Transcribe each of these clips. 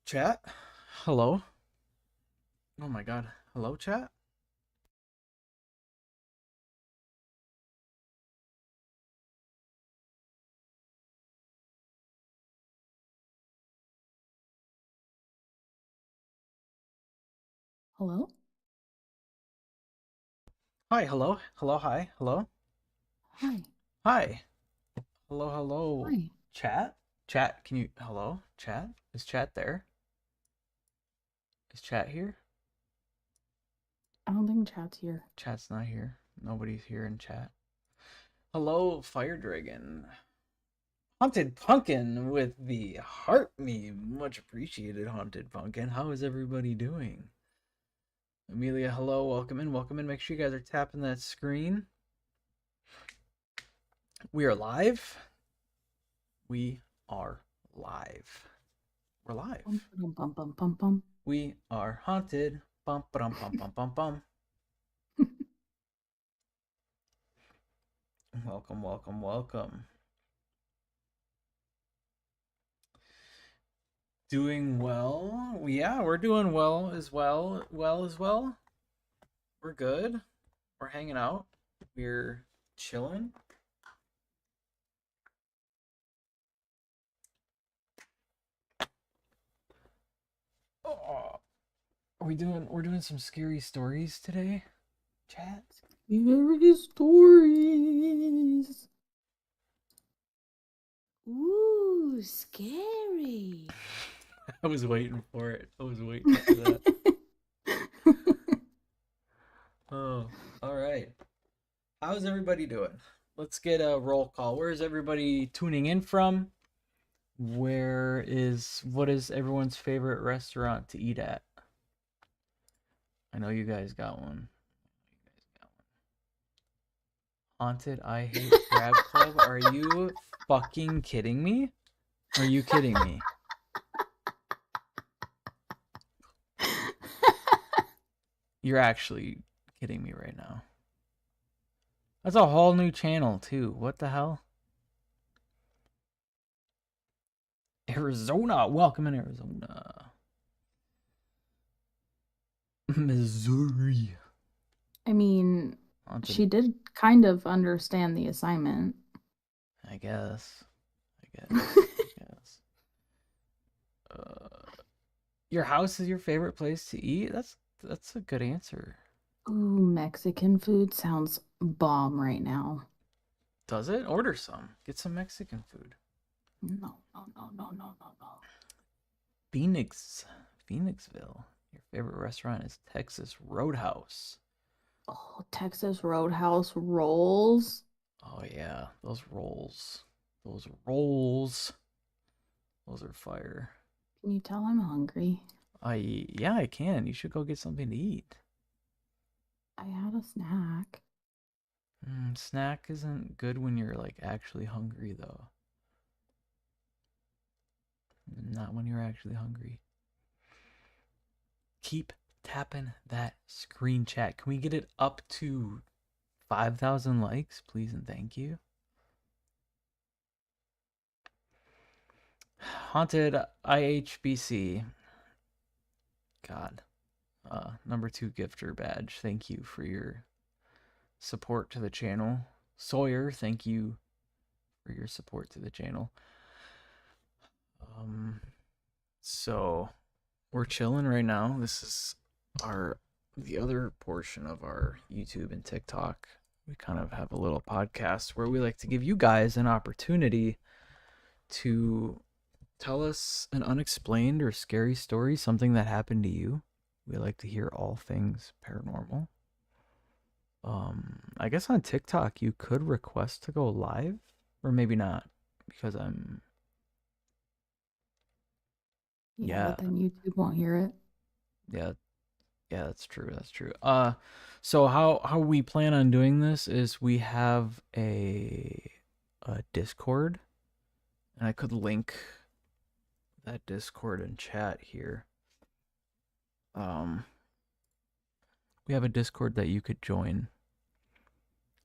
Chat? Hello? Oh my god. Hello, chat? Hello? Hi, hello? Hello, hi, hello? Hi. Hi. Hello, hello. Hi. Chat? Chat, can you. Hello? Chat? Is chat there? Is chat here? I don't think chat's here. Chat's not here. Nobody's here in chat. Hello, Fire Dragon. Haunted Pumpkin with the heart meme. Much appreciated, Haunted Pumpkin. How is everybody doing? Amelia, hello. Welcome in. Welcome in. Make sure you guys are tapping that screen. We are live. We are live. We're Bum, live. bum, bum, bum, bum, bum. We are haunted. Bum bum bum bum bum bum. Welcome, welcome, welcome. Doing well. Yeah, we're doing well as well. Well as well. We're good. We're hanging out. We're chilling. Oh, we're doing some scary stories today, chat? Scary stories. Ooh, scary. I was waiting for it. I was waiting for that. Oh, all right. How's everybody doing? Let's get a roll call. Where is everybody tuning in from? What is everyone's favorite restaurant to eat at? I know you guys got one. Haunted I Hate Crab Club? Are you fucking kidding me? Are you kidding me? You're actually kidding me right now. That's a whole new channel too. What the hell? Arizona. Welcome in Arizona. Missouri. I mean, Haunted. she did kind of understand the assignment. I guess. I guess. I guess. Your house is your favorite place to eat? That's a good answer. Ooh, Mexican food sounds bomb right now. Does it? Order some. Get some Mexican food. No, no, no, no, no, no, no. Phoenix, Phoenixville. Your favorite restaurant is Texas Roadhouse. Oh, Texas Roadhouse rolls. Oh yeah, those rolls. Those rolls. Those are fire. Can you tell I'm hungry? Yeah, I can. You should go get something to eat. I had a snack. Snack isn't good when you're like actually hungry though. Not when you're actually hungry. Keep tapping that screen chat. Can we get it up to 5,000 likes, please and thank you? Haunted IHBC. God. Number 2 gifter badge. Thank you for your support to the channel. Sawyer, thank you for your support to the channel. Um, so we're chilling right now. This is the other portion of our YouTube and TikTok. We kind of have a little podcast where we like to give you guys an opportunity to tell us an unexplained or scary story, something that happened to you. We like to hear all things paranormal. I guess on TikTok you could request to go live, or maybe not, because I'm Yeah, yeah, but then YouTube won't hear it. yeah, yeah, that's true. That's true. So how we plan on doing this is we have a Discord, and I could link that Discord in chat here. Um, we have a Discord that you could join,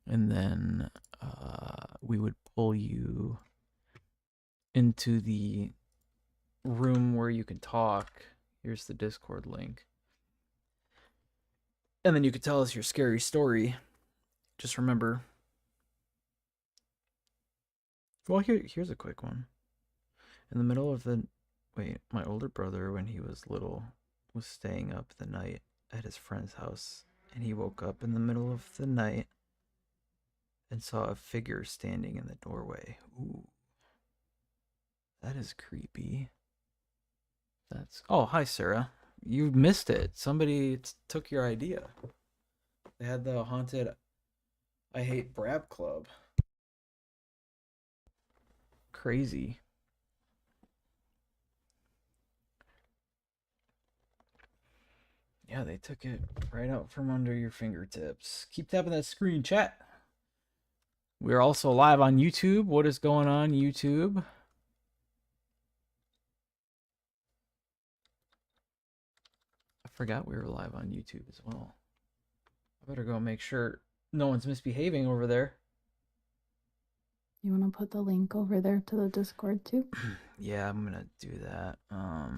and then we would pull you into the room where you can talk. Here's the Discord link. And then you could tell us your scary story. Just remember. Well, here's a quick one. In the middle of the... Wait, my older brother, when he was little, was staying up the night at his friend's house. And he woke up in the middle of the night and saw a figure standing in the doorway. Ooh. That is creepy. That's... Oh, hi, Sarah. You missed it. Somebody took your idea. They had the haunted I Hate Brab Club. Crazy. Yeah, they took it right out from under your fingertips. Keep tapping that screen, chat. We're also live on YouTube. What is going on, YouTube? I forgot we were live on YouTube as well. I better go make sure no one's misbehaving over there. You want to put the link over there to the Discord too? Yeah, I'm gonna do that. How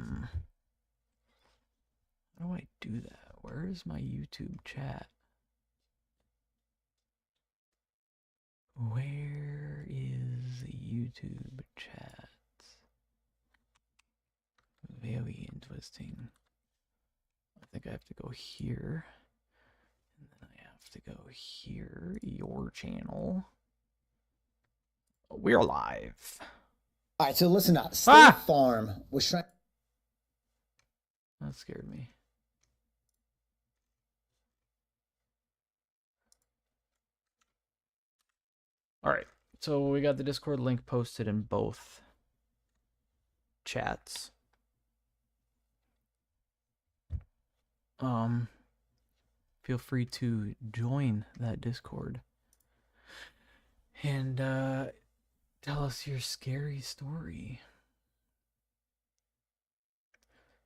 do I do that? Where is my YouTube chat? Where is the YouTube chat? Very interesting. I think I have to go here. And then I have to go here. Your channel. We're live. All right, so listen up. State Farm was trying. That scared me. All right, so we got the Discord link posted in both chats. Feel free to join that Discord and tell us your scary story.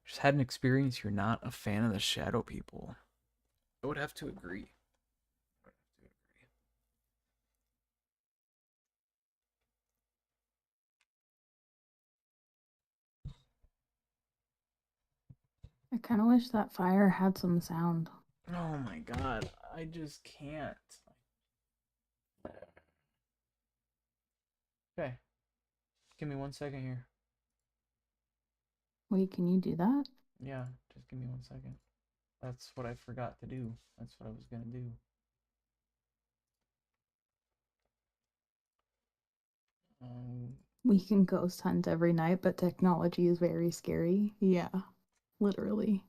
Just had an experience you're not a fan of the shadow people. I would have to agree. I kind of wish that fire had some sound. Oh my god, I just can't. Okay, give me 1 second here. Wait, can you do that? Yeah, just give me 1 second. That's what I forgot to do. That's what I was gonna do. We can ghost hunt every night, but technology is very scary. Yeah, literally.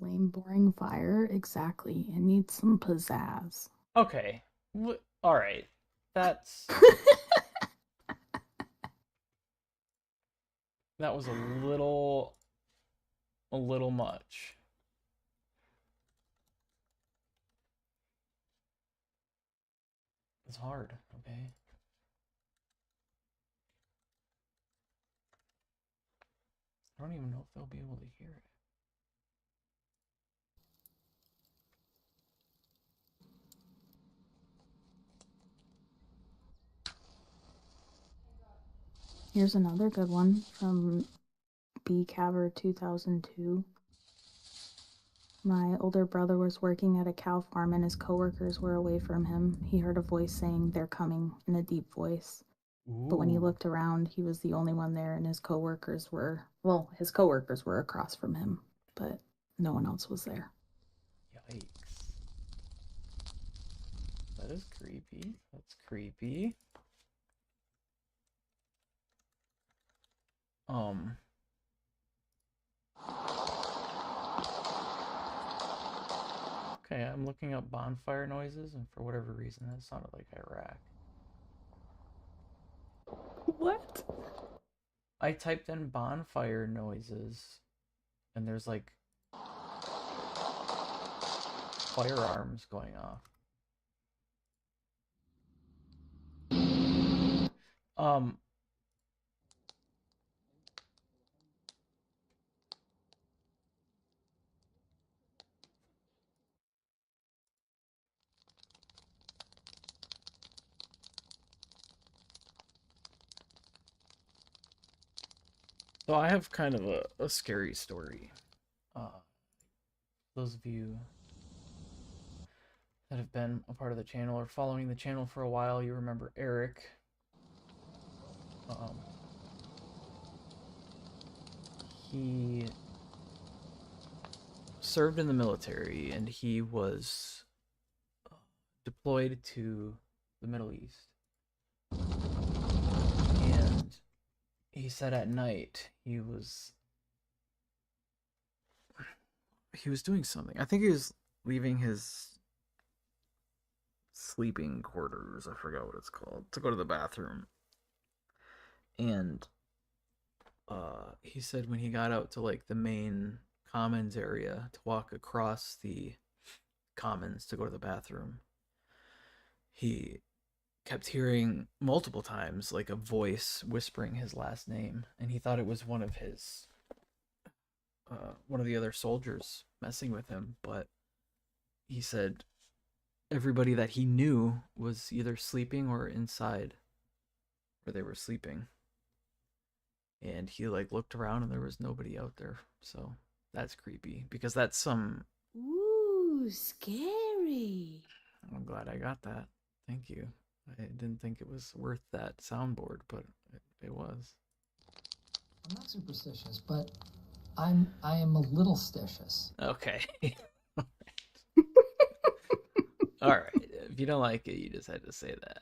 Lame, boring fire. Exactly. It needs some pizzazz. Okay. All right. That's... that was a little much. It's hard, okay? I don't even know if they'll be able to hear it. Here's another good one from B Caver 2002. My older brother was working at a cow farm and his coworkers were away from him. He heard a voice saying, "They're coming," in a deep voice. Ooh. But when he looked around, he was the only one there and his coworkers were across from him, but no one else was there. Yikes. That is creepy. That's creepy. Okay, I'm looking up bonfire noises, and for whatever reason, that sounded like Iraq. What? I typed in bonfire noises, and there's like firearms going off. So I have kind of a scary story. Those of you that have been a part of the channel or following the channel for a while, you remember Eric. He served in the military and he was deployed to the Middle East. And he said at night he was doing something. I think he was leaving his sleeping quarters, I forgot what it's called, to go to the bathroom. And he said when he got out to like the main commons area to walk across the commons to go to the bathroom, he kept hearing multiple times like a voice whispering his last name, and he thought it was one of the other soldiers messing with him. But he said everybody that he knew was either sleeping or inside where they were sleeping. And he like looked around and there was nobody out there. So that's creepy because that's some. Ooh, scary. I'm glad I got that. Thank you. I didn't think it was worth that soundboard, but it was. I'm not superstitious, but I am a little stitious. Okay. All right. If you don't like it, you just had to say that.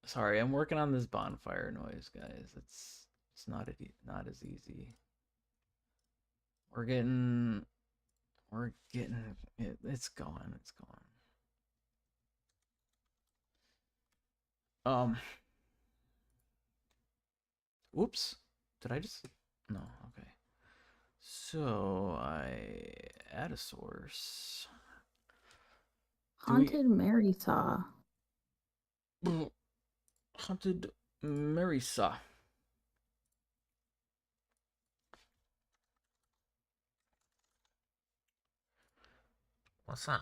Sorry, I'm working on this bonfire noise, guys. It's not as easy. We're getting it. It's going. Oops. Did I just? No. Okay. So I add a source. Haunted Mary Saw. Haunted Marisa. What's that?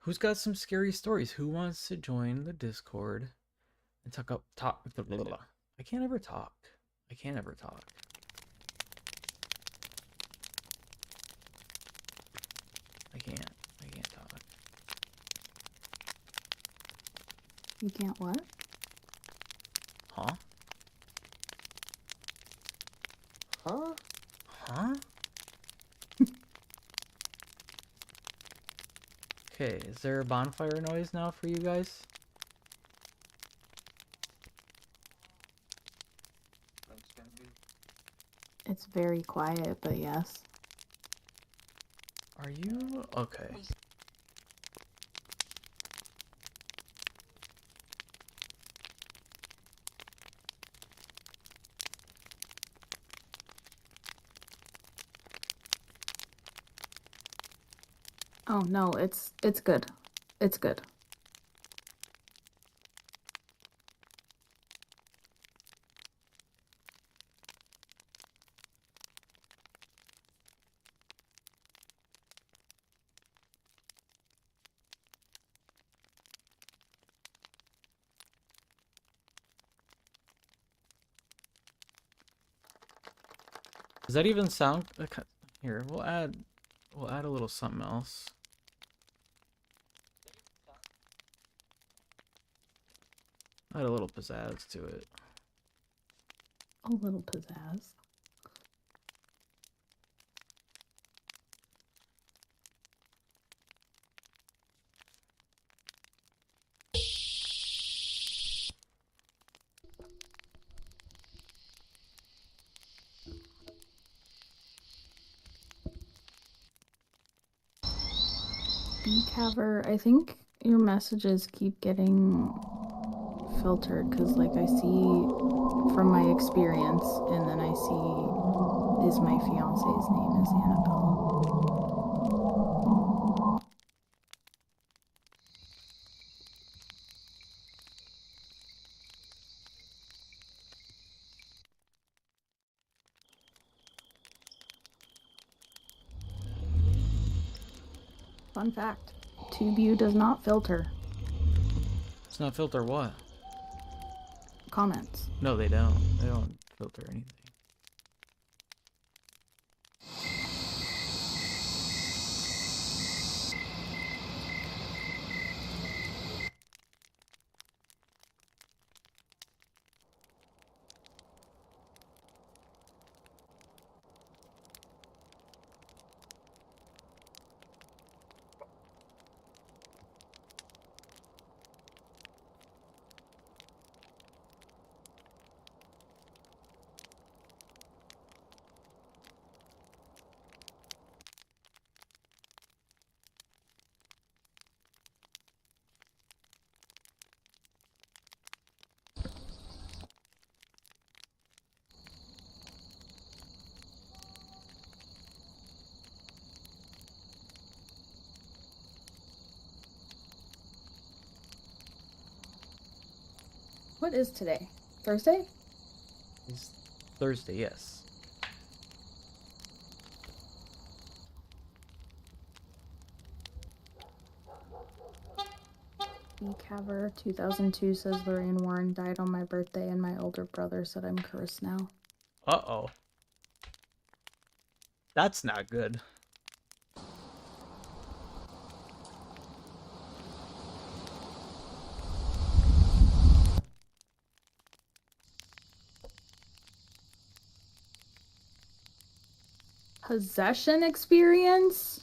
Who's got some scary stories? Who wants to join the Discord and talk? I can't ever talk. I can't ever talk. I can't talk. You can't what? Huh? Huh? Huh? Okay, is there a bonfire noise now for you guys? It's very quiet, but yes. Are you? Okay. Oh no, it's good. It's good. Does that even sound? Here, we'll add a little something else. Add a little pizzazz to it. A little pizzazz. Beacaver, I think your messages keep getting filtered because, like, I see from my experience, and then I see is my fiance's name is Annabelle. Fun fact. TubeView does not filter It's not filter what? comments. No, they don't. They don't filter anything. What is today? Thursday? It's Thursday, yes. Caver 2002 says Lorraine Warren died on my birthday and my older brother said I'm cursed now. Uh-oh. That's not good. Possession experience?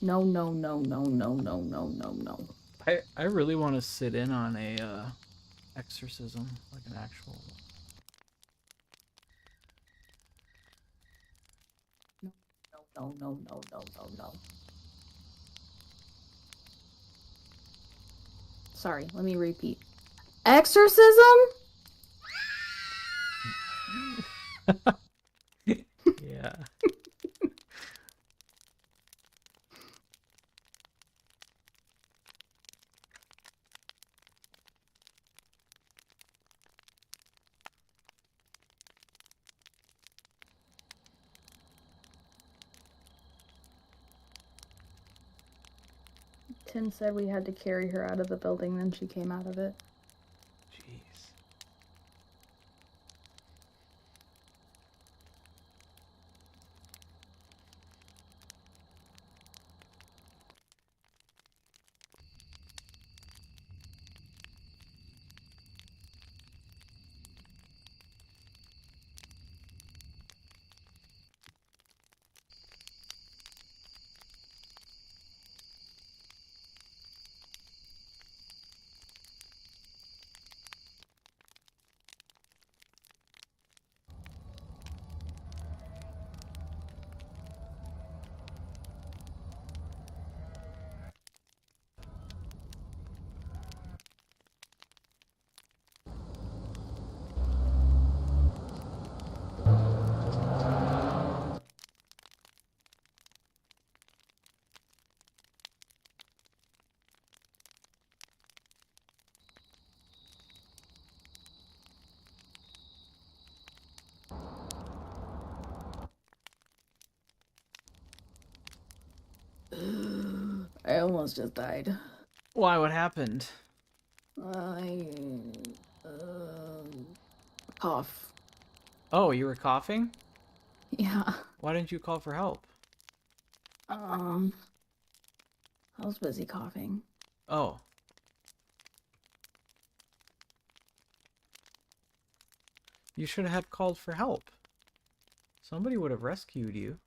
No, no, no, no, no, no, no, no, no. I really want to sit in on a exorcism, like an actual. No, no, no, no, no, no, no. Sorry, let me repeat. Exorcism? Yeah. Tim said we had to carry her out of the building, then she came out of it. Jeez. I almost just died. Why? What happened? I cough. Oh, you were coughing? Yeah. Why didn't you call for help? I was busy coughing. Oh. You should have called for help. Somebody would have rescued you.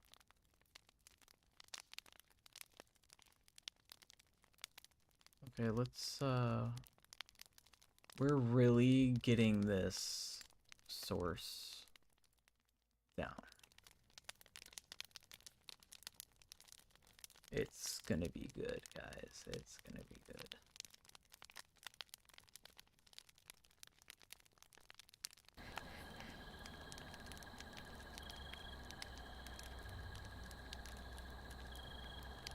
Okay, let's, we're really getting this source down. It's gonna be good, guys. It's gonna be good.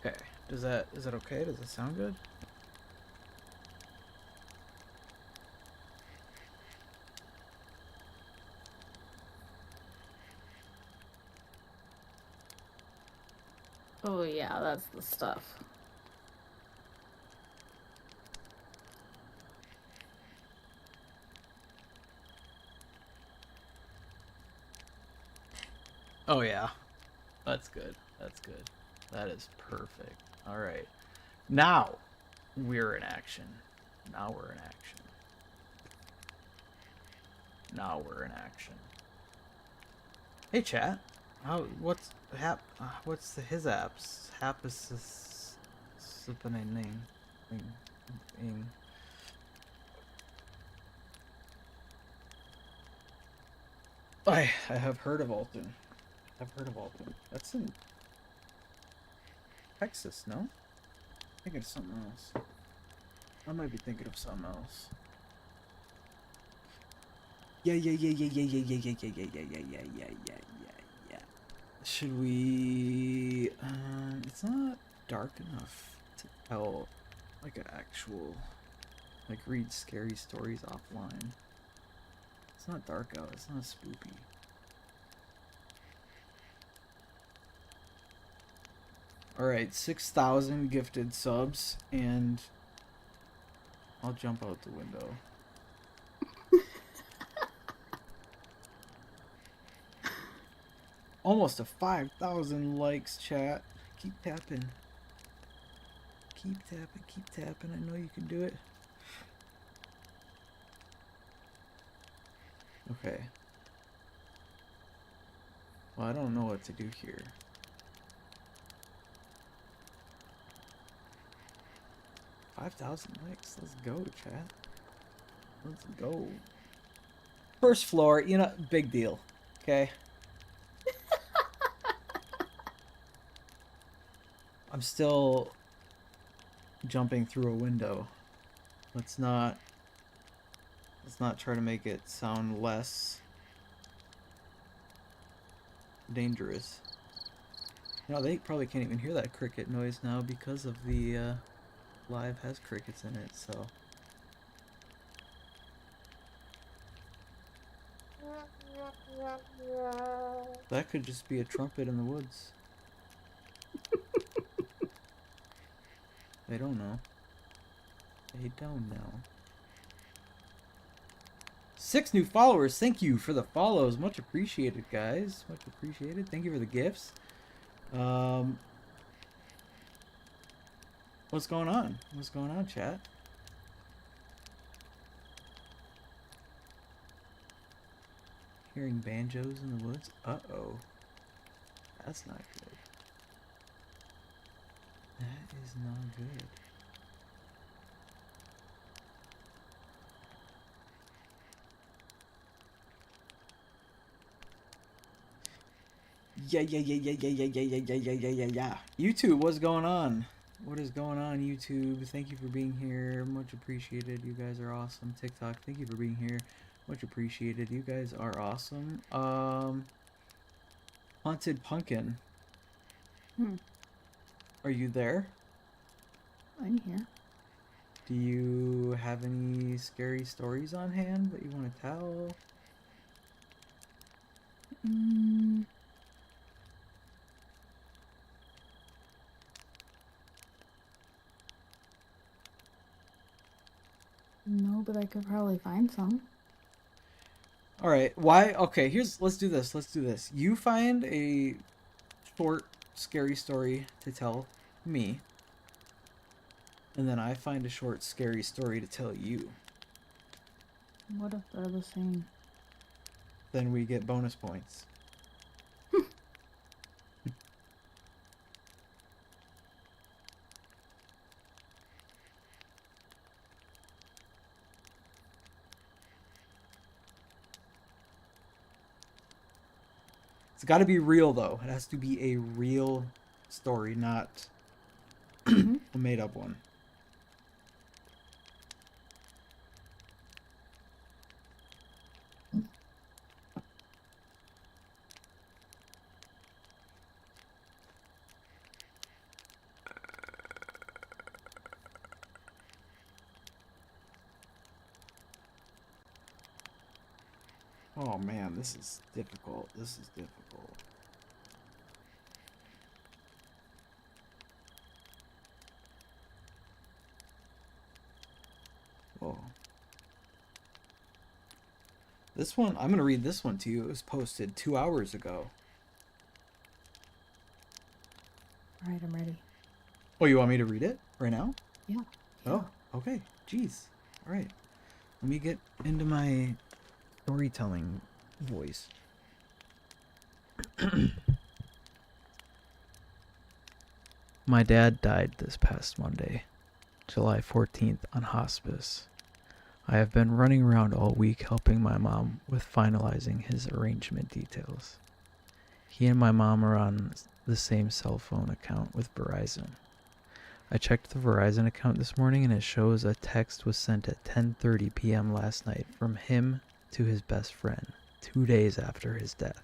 Okay, is that okay? Does it sound good? Oh yeah, that's the stuff. Oh yeah, that's good. That's good. That is perfect. All right, now we're in action. Now we're in action. Now we're in action. Hey chat, what's his apps? Hap is this name. I have heard of Alton. I've heard of Alton. That's in Texas, no? Thinking of something else. I might be thinking of something else. Yeah. Should we? It's not dark enough to tell, like an actual, like read scary stories offline. It's not dark out. It's not spooky. All right, 6,000 gifted subs, and I'll jump out the window. Almost to 5,000 likes, chat. Keep tapping. Keep tapping, keep tapping. I know you can do it. Okay. Well, I don't know what to do here. $5,000 likes. Let's go, chat. Let's go. First floor, you know, big deal. Okay. I'm still jumping through a window. Let's not try to make it sound less dangerous. You know, they probably can't even hear that cricket noise now because of the live has crickets in it, so. That could just be a trumpet in the woods. They don't know. They don't know. 6 new followers. Thank you for the follows. Much appreciated, guys. Much appreciated. Thank you for the gifts. What's going on? What's going on, chat? Hearing banjos in the woods? Uh-oh. That's not good. That is not good. Yeah. YouTube, what's going on? What is going on, YouTube? Thank you for being here. Much appreciated. You guys are awesome. TikTok, thank you for being here. Much appreciated. You guys are awesome. Haunted Pumpkin. Are you there? I'm here. Do you have any scary stories on hand that you want to tell? No, but I could probably find some. All right. Why? Okay. Let's do this. Let's do this. You find a short, scary story to tell me, and then I find a short, scary story to tell you. What if they're the same? Then we get bonus points. It's got to be real, though. It has to be a real story, not a made-up one. Oh man, this is difficult. This is difficult. Whoa. This one, I'm gonna read this one to you. It was posted 2 hours ago. All right, I'm ready. Oh, you want me to read it right now? Yeah. Oh, okay. Jeez. All right. Let me get into my storytelling voice. My dad died this past Monday, July 14th, on hospice. I have been running around all week helping my mom with finalizing his arrangement details. He and my mom are on the same cell phone account with Verizon. I checked the Verizon account this morning and it shows a text was sent at 10:30 p.m. last night from him to his best friend, 2 days after his death.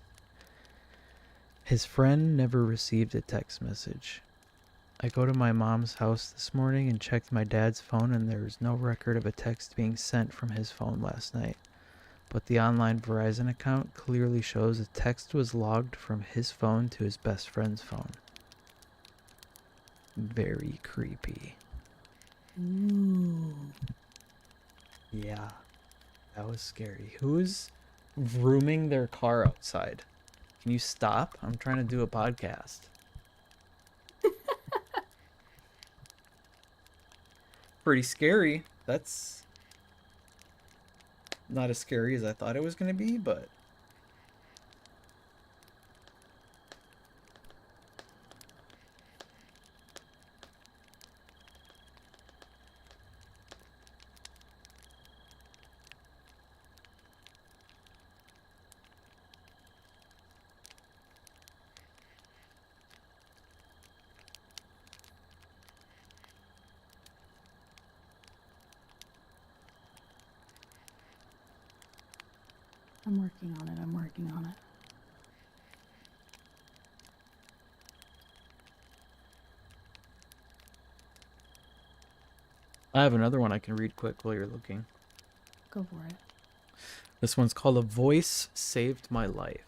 His friend never received a text message. I go to my mom's house this morning and checked my dad's phone and there is no record of a text being sent from his phone last night. But the online Verizon account clearly shows a text was logged from his phone to his best friend's phone. Very creepy. Ooh. Yeah, that was scary. Who's vrooming their car outside? Can you stop? I'm trying to do a podcast. Pretty scary. That's not as scary as I thought it was going to be, but I'm working on it. I'm working on it. I have another one I can read quick while you're looking. Go for it. This one's called A Voice Saved My Life.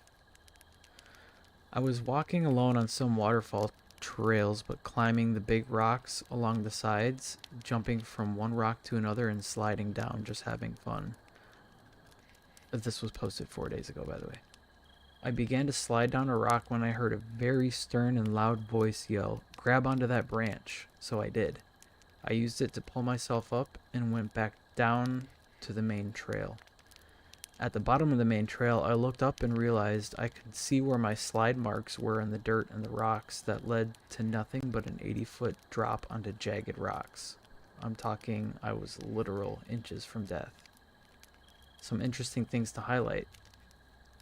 I was walking alone on some waterfall trails, but climbing the big rocks along the sides, jumping from one rock to another and sliding down, just having fun. This was posted 4 days ago, by the way. I began to slide down a rock when I heard a very stern and loud voice yell, "Grab onto that branch." So I did. I used it to pull myself up and went back down to the main trail. At the bottom of the main trail, I looked up and realized I could see where my slide marks were in the dirt and the rocks that led to nothing but an 80-foot drop onto jagged rocks. I'm talking, I was literal inches from death. Some interesting things to highlight.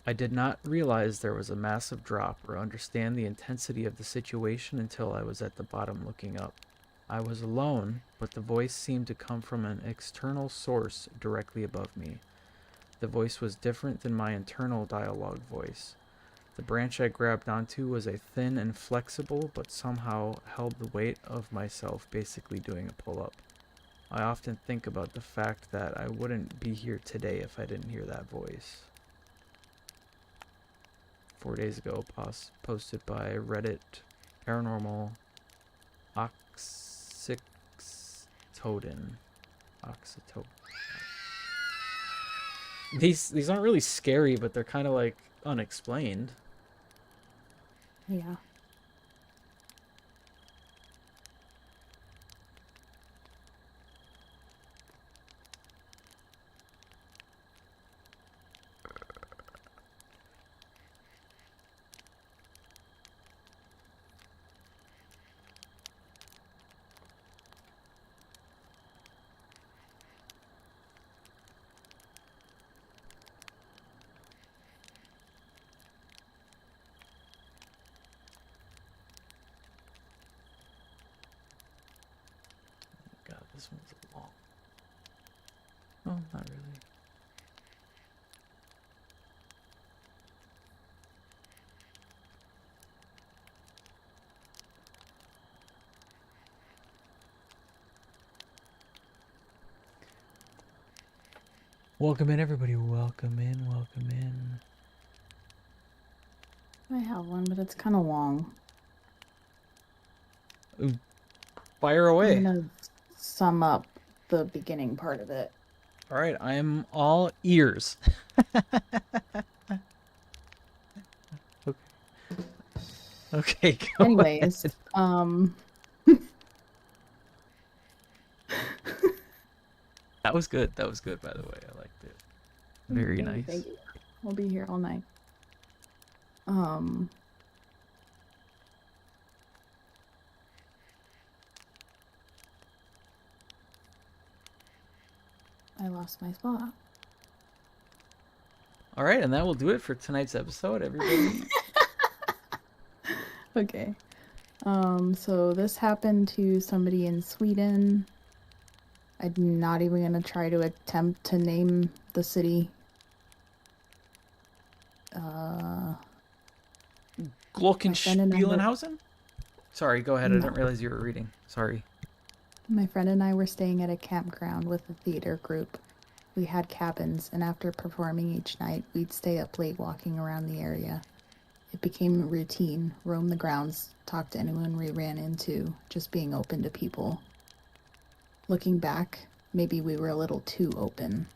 I did not realize there was a massive drop or understand the intensity of the situation until I was at the bottom looking up. I was alone, but the voice seemed to come from an external source directly above me. The voice was different than my internal dialogue voice. The branch I grabbed onto was a thin and flexible, but somehow held the weight of myself basically doing a pull-up. I often think about the fact that I wouldn't be here today if I didn't hear that voice. 4 days ago, posted by Reddit Paranormal Oxytodin. Oxytodin. These aren't really scary, but they're kind of like unexplained. Yeah. God, this one's long. Oh, not really. Welcome in, everybody. Welcome in, welcome in. I have one, but it's kind of long. Fire away. I'm gonna sum up the beginning part of it. All right, I am all ears. Okay. Okay, go Anyways, ahead. That was good. That was good, by the way. I liked it. Very thank you, nice. thank you. We'll be here all night. Um, I lost my spot. All right, and that will do it for tonight's episode, everybody. Okay. So this happened to somebody in Sweden. I'm not even gonna try to attempt to name the city. Uh, friend and I were- Glockenspielenhausen? Sorry, go ahead. I No. didn't realize you were reading. Sorry. My friend and I were staying at a campground with a theater group. We had cabins, and after performing each night, we'd stay up late walking around the area. It became a routine, roam the grounds, talk to anyone we ran into, just being open to people. Looking back, maybe we were a little too open.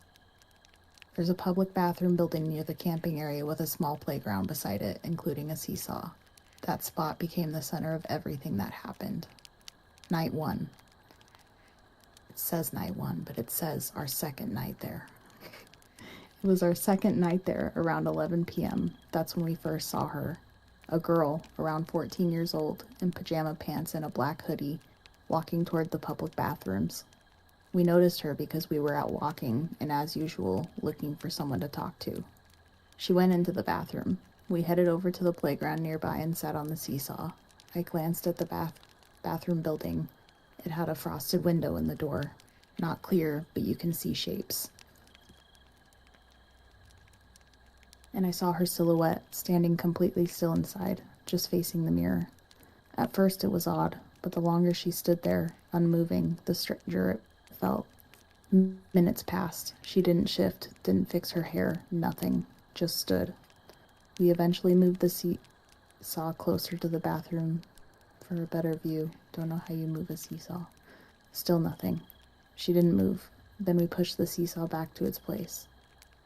There's a public bathroom building near the camping area with a small playground beside it, including a seesaw. That spot became the center of everything that happened. Night 1. It says night 1, but it says our second night there. It was our second night there, around 11 p.m. That's when we first saw her. A girl, around 14 years old, in pajama pants and a black hoodie, walking toward the public bathrooms. We noticed her because we were out walking, and as usual, looking for someone to talk to. She went into the bathroom. We headed over to the playground nearby and sat on the seesaw. I glanced at the bathroom building. It had a frosted window in the door. Not clear, but you can see shapes. And I saw her silhouette, standing completely still inside, just facing the mirror. At first it was odd, but the longer she stood there, unmoving, the stranger it felt. Minutes passed. She didn't shift, didn't fix her hair, nothing. Just stood. We eventually moved the seesaw closer to the bathroom for a better view. Don't know how you move a seesaw. Still nothing. She didn't move. Then we pushed the seesaw back to its place.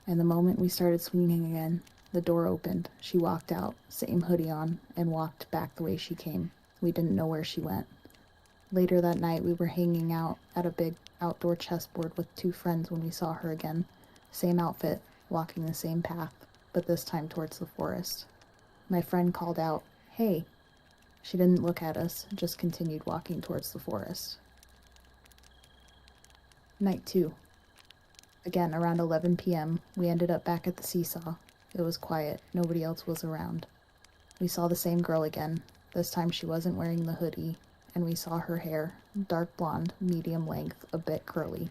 And the moment we started swinging again, the door opened. She walked out, same hoodie on, and walked back the way she came. We didn't know where she went. Later that night, we were hanging out at a big outdoor chessboard with 2 friends when we saw her again. Same outfit, walking the same path, but this time towards the forest. My friend called out, "Hey." She didn't look at us, just continued walking towards the forest. Night 2. Again, around 11 p.m., we ended up back at the seesaw. It was quiet, nobody else was around. We saw the same girl again. This time she wasn't wearing the hoodie, and we saw her hair, dark blonde, medium length, a bit curly.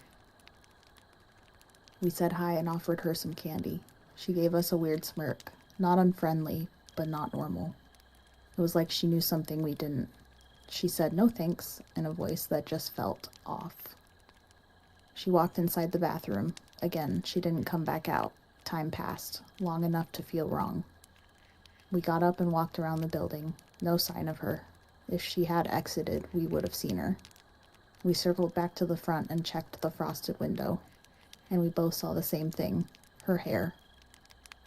We said hi and offered her some candy. She gave us a weird smirk, not unfriendly, but not normal. It was like she knew something we didn't. She said no thanks in a voice that just felt off. She walked inside the bathroom. Again, she didn't come back out. Time passed, long enough to feel wrong. We got up and walked around the building. No sign of her. If she had exited, we would have seen her. We circled back to the front and checked the frosted window. And we both saw the same thing. Her hair.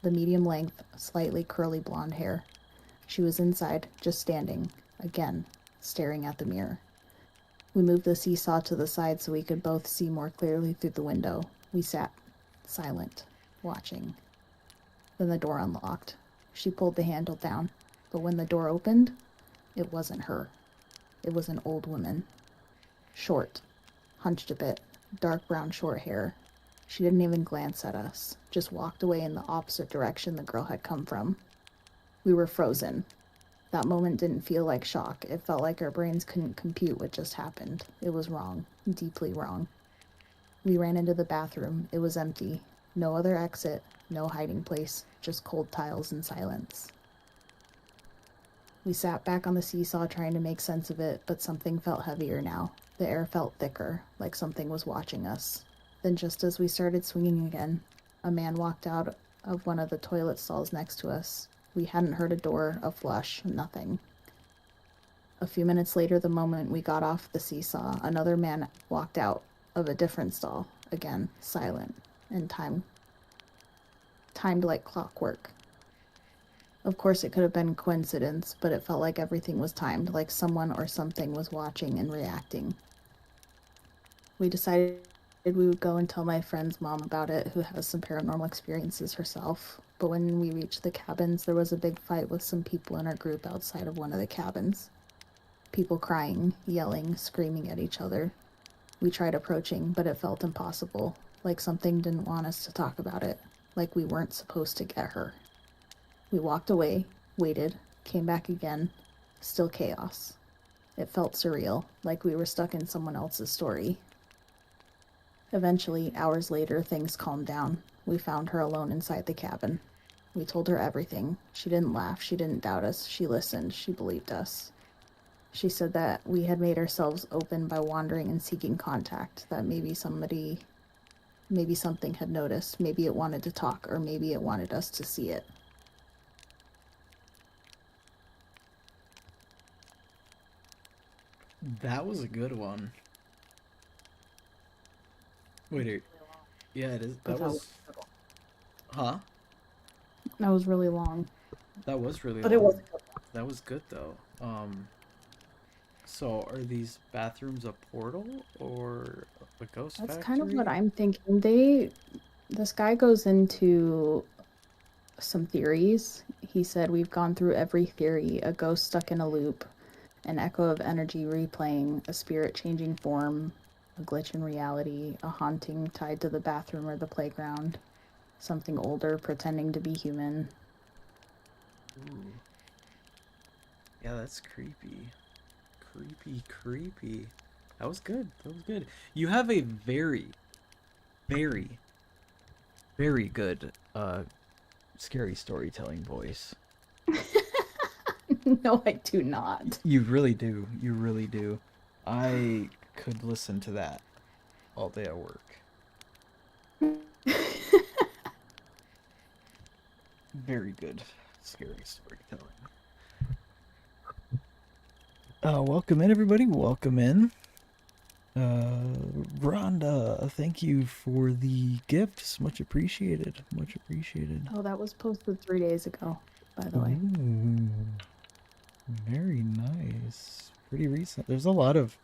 The medium length, slightly curly blonde hair. She was inside, just standing, again, staring at the mirror. We moved the seesaw to the side so we could both see more clearly through the window. We sat, silent, watching. Then the door unlocked. She pulled the handle down, but when the door opened, it wasn't her. It was an old woman. Short, hunched a bit, dark brown short hair. She didn't even glance at us, just walked away in the opposite direction the girl had come from. We were frozen. That moment didn't feel like shock. It felt like our brains couldn't compute what just happened. It was wrong, deeply wrong. We ran into the bathroom. It was empty. No other exit, no hiding place, just cold tiles and silence. We sat back on the seesaw trying to make sense of it, but something felt heavier now. The air felt thicker, like something was watching us. Then just as we started swinging again, a man walked out of one of the toilet stalls next to us. We hadn't heard a door, a flush, nothing. A few minutes later, the moment we got off the seesaw, another man walked out of a different stall, again, silent, and timed like clockwork. Of course, it could have been coincidence, but it felt like everything was timed, like someone or something was watching and reacting. We decided we would go and tell my friend's mom about it, who has some paranormal experiences herself. But when we reached the cabins, there was a big fight with some people in our group outside of one of the cabins. People crying, yelling, screaming at each other. We tried approaching, but it felt impossible, like something didn't want us to talk about it, like we weren't supposed to get her. We walked away, waited, came back again, still chaos. It felt surreal, like we were stuck in someone else's story. Eventually, hours later, things calmed down. We found her alone inside the cabin. We told her everything. She didn't laugh, she didn't doubt us, she listened, she believed us. She said that we had made ourselves open by wandering and seeking contact, that maybe something had noticed, maybe it wanted to talk, or maybe it wanted us to see it. That was a good one. Wait, yeah, it is. That was, huh? That was really long. That was really But long. it was That was good though. So are these bathrooms a portal or a ghost That's factory? kind of what I'm thinking. This guy goes into some theories. He said we've gone through every theory: a ghost stuck in a loop, an echo of energy replaying, a spirit changing form, a glitch in reality, a haunting tied to the bathroom or the playground, something older pretending to be human. Ooh. Yeah, that's creepy. Creepy. That was good. That was good. You have a very, very, very good scary storytelling voice. No, I do not. You really do. You really do. I could listen to that all day at work. Very good scary storytelling. Welcome in, everybody. Welcome in. Rhonda, thank you for the gifts. Much appreciated. Much appreciated. Oh, that was posted 3 days ago, by the way. Ooh, very nice. Pretty recent. There's a lot of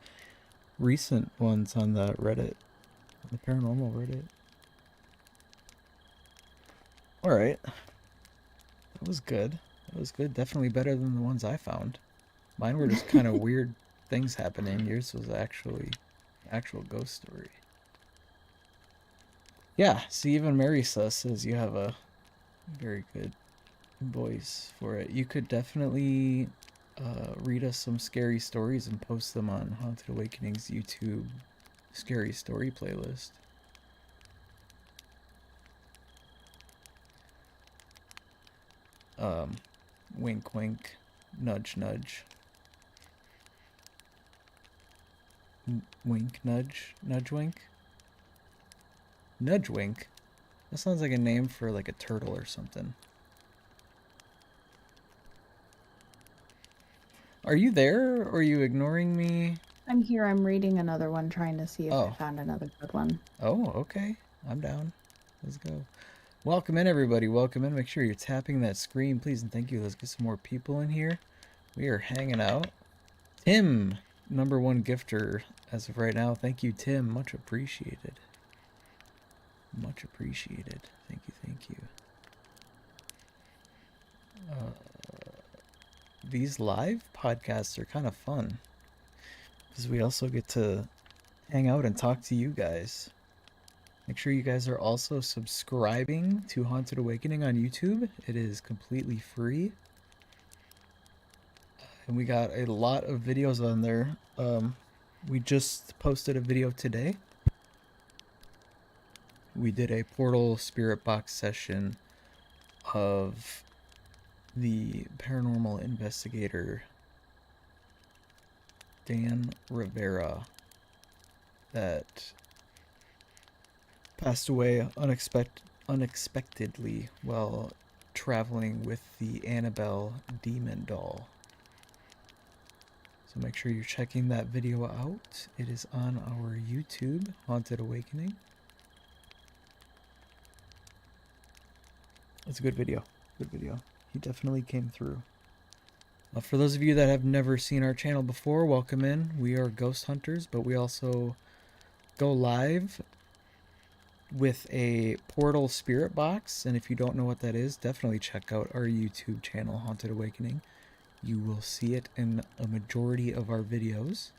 recent ones on the Reddit, the paranormal Reddit. All right. That was good. That was good. Definitely better than the ones I found. Mine were just kind of weird things happening. Yours was actually actual ghost story. Yeah, see, even Marisa says you have a very good voice for it. You could definitely read us some scary stories and post them on Haunted Awakening's YouTube scary story playlist. Wink wink, nudge nudge. Wink nudge, nudge wink. Nudge wink? That sounds like a name for like a turtle or something. Are you there or are you ignoring me? I'm here, I'm reading another one, trying to see if I Oh. found another good one. Oh, okay. I'm down. Let's go. Welcome in, everybody. Welcome in. Make sure you're tapping that screen, please, and thank you. Let's get some more people in here. We are hanging out. Tim, #1 gifter as of right now. Thank you, Tim. Much appreciated. Much appreciated. Thank you, thank you. These live podcasts are kind of fun because we also get to hang out and talk to you guys. Make sure you guys are also subscribing to Haunted Awakening on YouTube. It is completely free. And we got a lot of videos on there. We just posted a video today. We did a Portal Spirit Box session of the paranormal investigator Dan Rivera that passed away unexpectedly while traveling with the Annabelle demon doll. So make sure you're checking that video out. It is on our YouTube, Haunted Awakening. It's a good video. Good video. He definitely came through. For those of you that have never seen our channel before, welcome in. We are ghost hunters, but we also go live with a portal spirit box. And if you don't know what that is, definitely check out our YouTube channel, Haunted Awakening. You will see it in a majority of our videos.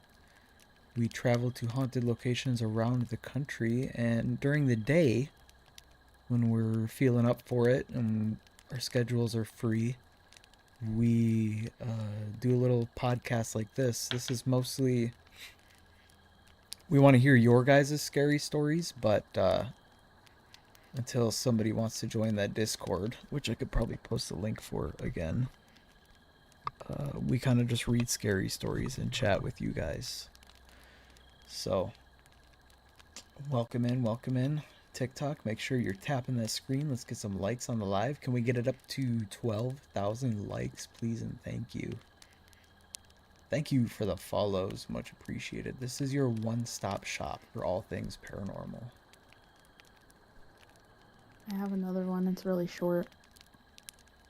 We travel to haunted locations around the country, and during the day, when we're feeling up for it and our schedules are free, we do a little podcast like this. This is mostly, we want to hear your guys' scary stories, but until somebody wants to join that Discord, which I could probably post a link for again, we kind of just read scary stories and chat with you guys. So, welcome in. TikTok, make sure you're tapping that screen. Let's get some likes on the live. Can we get it up to 12,000 likes, please, and thank you. Thank you for the follows, much appreciated. This is your one-stop shop for all things paranormal. I have another one. It's really short.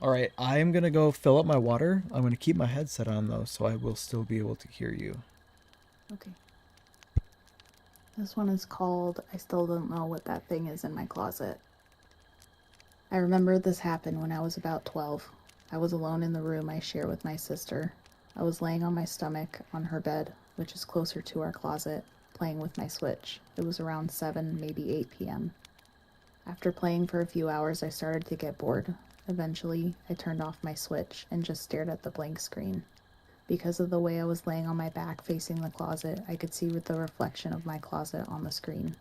All right, I am gonna go fill up my water. I'm gonna keep my headset on though, so I will still be able to hear you. Okay. This one is called I Still Don't Know What That Thing Is in My Closet. I remember this happened when I was about 12. I was alone in the room I share with my sister. I was laying on my stomach on her bed, which is closer to our closet, playing with my Switch. It was around 7, maybe 8 p.m. After playing for a few hours, I started to get bored. Eventually, I turned off my Switch and just stared at the blank screen. Because of the way I was laying on my back facing the closet, I could see with the reflection of my closet on the screen.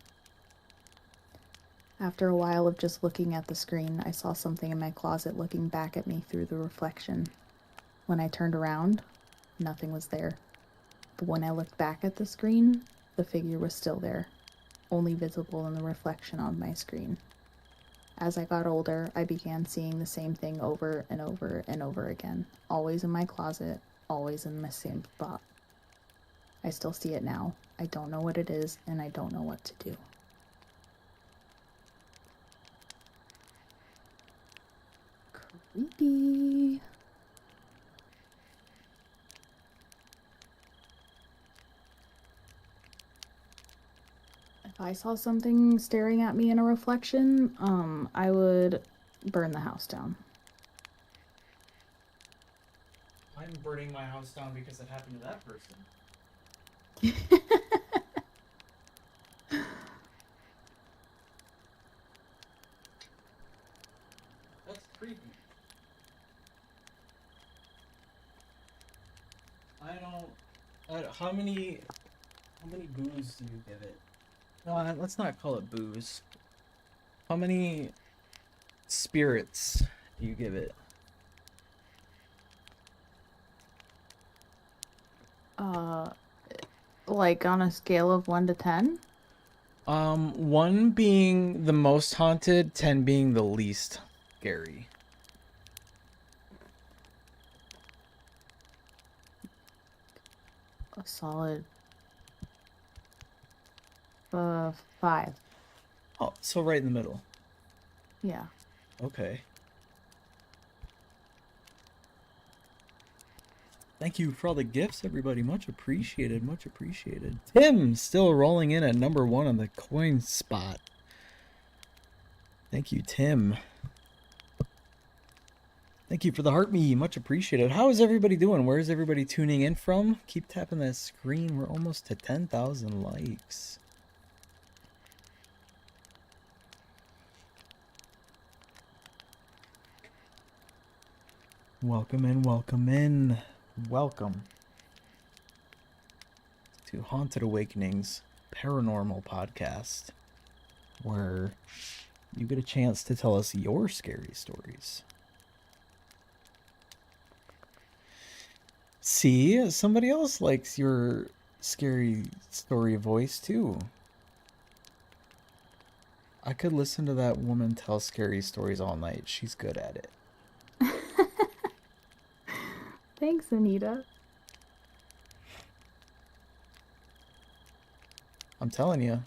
After a while of just looking at the screen, I saw something in my closet looking back at me through the reflection. When I turned around, nothing was there. But when I looked back at the screen, the figure was still there, only visible in the reflection on my screen. As I got older, I began seeing the same thing over and over and over again, always in my closet, always in the same spot. I still see it now. I don't know what it is, and I don't know what to do. Creepy. If I saw something staring at me in a reflection, I would burn the house down. I'm burning my house down because it happened to that person. That's creepy. How many boos do you give it? No, let's not call it booze. How many spirits do you give it? Like on a scale of 1 to 10? 1 being the most haunted, 10 being the least scary. A solid 5. Oh, so right in the middle. Yeah. Okay. Thank you for all the gifts, everybody. Much appreciated, much appreciated. Tim still rolling in at number 1 on the coin spot. Thank you, Tim. Thank you for the heart me, much appreciated. How is everybody doing? Where is everybody tuning in from? Keep tapping that screen. We're almost to 10,000 likes. Welcome in, welcome in. Welcome to Haunted Awakenings Paranormal Podcast, where you get a chance to tell us your scary stories. See, somebody else likes your scary story voice too. I could listen to that woman tell scary stories all night. She's good at it. Thanks, Anita. I'm telling you,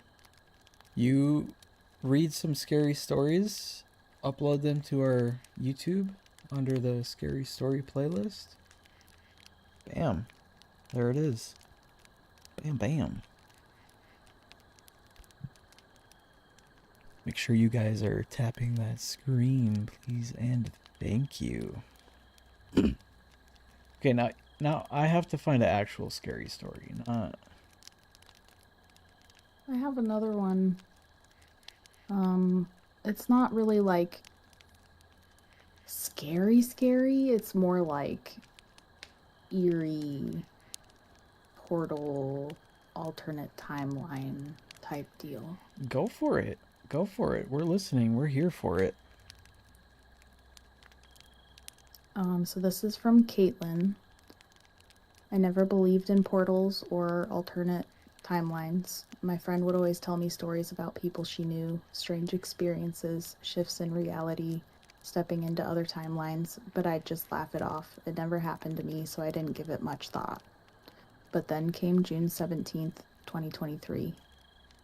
you read some scary stories, upload them to our YouTube, under the scary story playlist. Bam. There it is. Bam, bam. Make sure you guys are tapping that screen, please, and thank you. Okay, now I have to find an actual scary story, not... I have another one. It's not really like scary, it's more like eerie, portal, alternate timeline type deal. Go for it. Go for it. We're listening. We're here for it. So this is from Caitlin. I never believed in portals or alternate timelines. My friend would always tell me stories about people she knew, strange experiences, shifts in reality, stepping into other timelines, but I'd just laugh it off. It never happened to me, so I didn't give it much thought. But then came June 17th, 2023.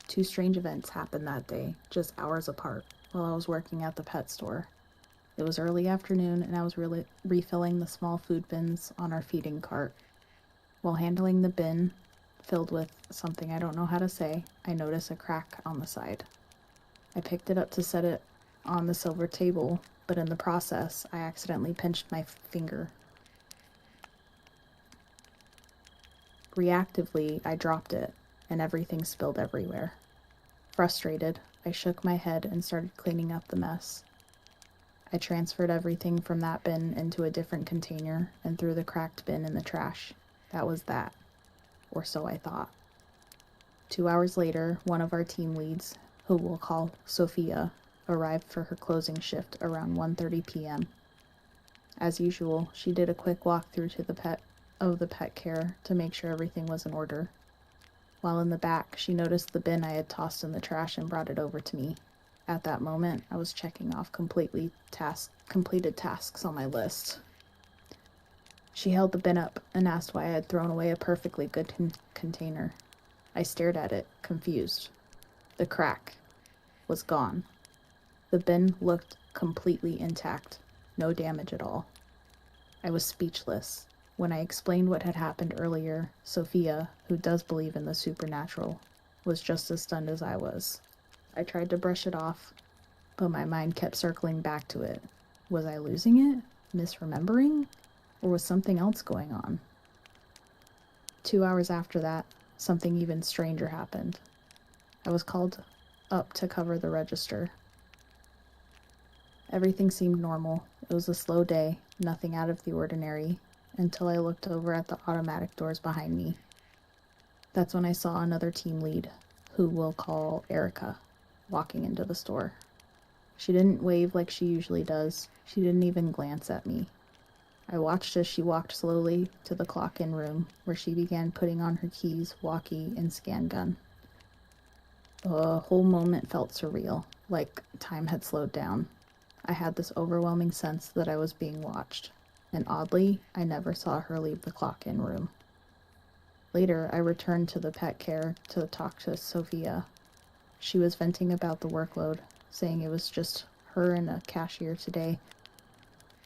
Two strange events happened that day, just hours apart, while I was working at the pet store. It was early afternoon, and I was refilling the small food bins on our feeding cart. While handling the bin, filled with something I don't know how to say, I noticed a crack on the side. I picked it up to set it on the silver table, but in the process, I accidentally pinched my finger. Reactively, I dropped it, and everything spilled everywhere. Frustrated, I shook my head and started cleaning up the mess. I transferred everything from that bin into a different container and threw the cracked bin in the trash. That was that. Or so I thought. 2 hours later, one of our team leads, who we'll call Sophia, arrived for her closing shift around 1:30 p.m. As usual, she did a quick walkthrough to the pet care to make sure everything was in order. While in the back, she noticed the bin I had tossed in the trash and brought it over to me. At that moment, I was checking off completed tasks on my list. She held the bin up and asked why I had thrown away a perfectly good container. I stared at it, confused. The crack was gone. The bin looked completely intact, no damage at all. I was speechless. When I explained what had happened earlier, Sophia, who does believe in the supernatural, was just as stunned as I was. I tried to brush it off, but my mind kept circling back to it. Was I losing it? Misremembering? Or was something else going on? 2 hours after that, something even stranger happened. I was called up to cover the register. Everything seemed normal. It was a slow day, nothing out of the ordinary, until I looked over at the automatic doors behind me. That's when I saw another team lead, who we'll call Erica, walking into the store. She didn't wave like she usually does. She didn't even glance at me. I watched as she walked slowly to the clock-in room, where she began putting on her keys, walkie, and scan gun. The whole moment felt surreal, like time had slowed down. I had this overwhelming sense that I was being watched, and oddly, I never saw her leave the clock-in room. Later, I returned to the pet care to talk to Sophia. She was venting about the workload, saying it was just her and a cashier today,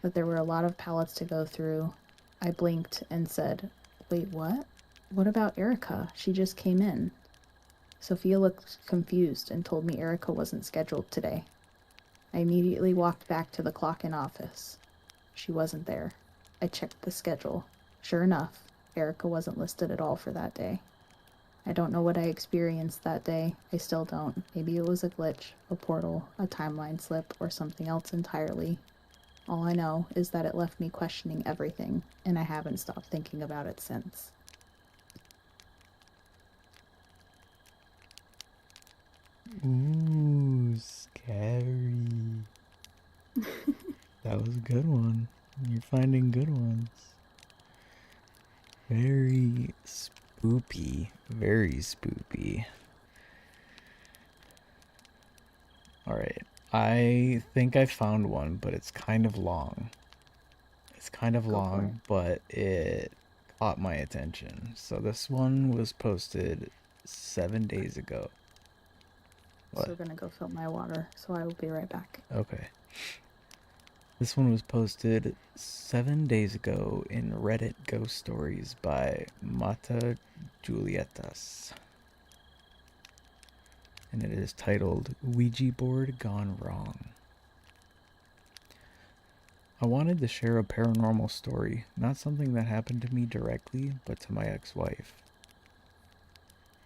that there were a lot of pallets to go through. I blinked and said, "Wait, what? What about Erica? She just came in." Sophia looked confused and told me Erica wasn't scheduled today. I immediately walked back to the clock-in office. She wasn't there. I checked the schedule. Sure enough, Erica wasn't listed at all for that day. I don't know what I experienced that day. I still don't. Maybe it was a glitch, a portal, a timeline slip, or something else entirely. All I know is that it left me questioning everything, and I haven't stopped thinking about it since. Ooh, scary. That was a good one. You're finding good ones. Very spoopy. Very spoopy. Alright. I think I found one, but it's kind of long. It's kind of Go for long, but it caught my attention. So this one was posted 7 days ago. So we're gonna go fill my water, so I will be right back. Okay. This one was posted 7 days ago in Reddit Ghost Stories by Mata Julietas. And it is titled Ouija Board Gone Wrong. I wanted to share a paranormal story, not something that happened to me directly, but to my ex-wife.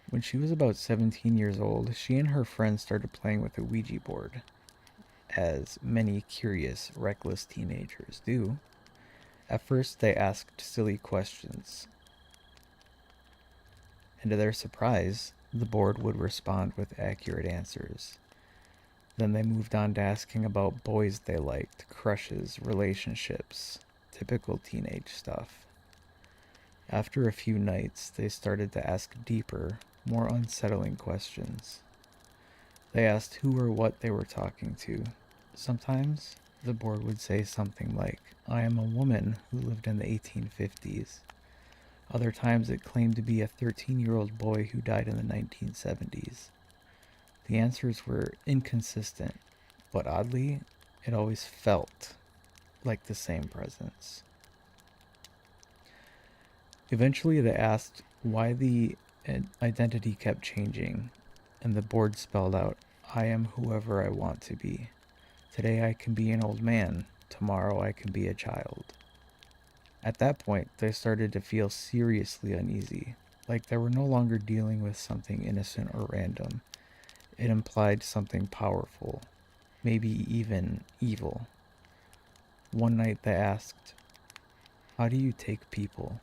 When she was about 17 years old, she and her friends started playing with a Ouija board, as many curious, reckless teenagers do. At first, they asked silly questions, and to their surprise, the board would respond with accurate answers. Then they moved on to asking about boys they liked, crushes, relationships, typical teenage stuff. After a few nights, they started to ask deeper, more unsettling questions. They asked who or what they were talking to. Sometimes the board would say something like, "I am a woman who lived in the 1850s. Other times it claimed to be a 13-year-old boy who died in the 1970s. The answers were inconsistent, but oddly, it always felt like the same presence. Eventually, they asked why the identity kept changing, and the board spelled out, "I am whoever I want to be. Today I can be an old man, tomorrow I can be a child." At that point, they started to feel seriously uneasy, like they were no longer dealing with something innocent or random. It implied something powerful, maybe even evil. One night they asked, "How do you take people?"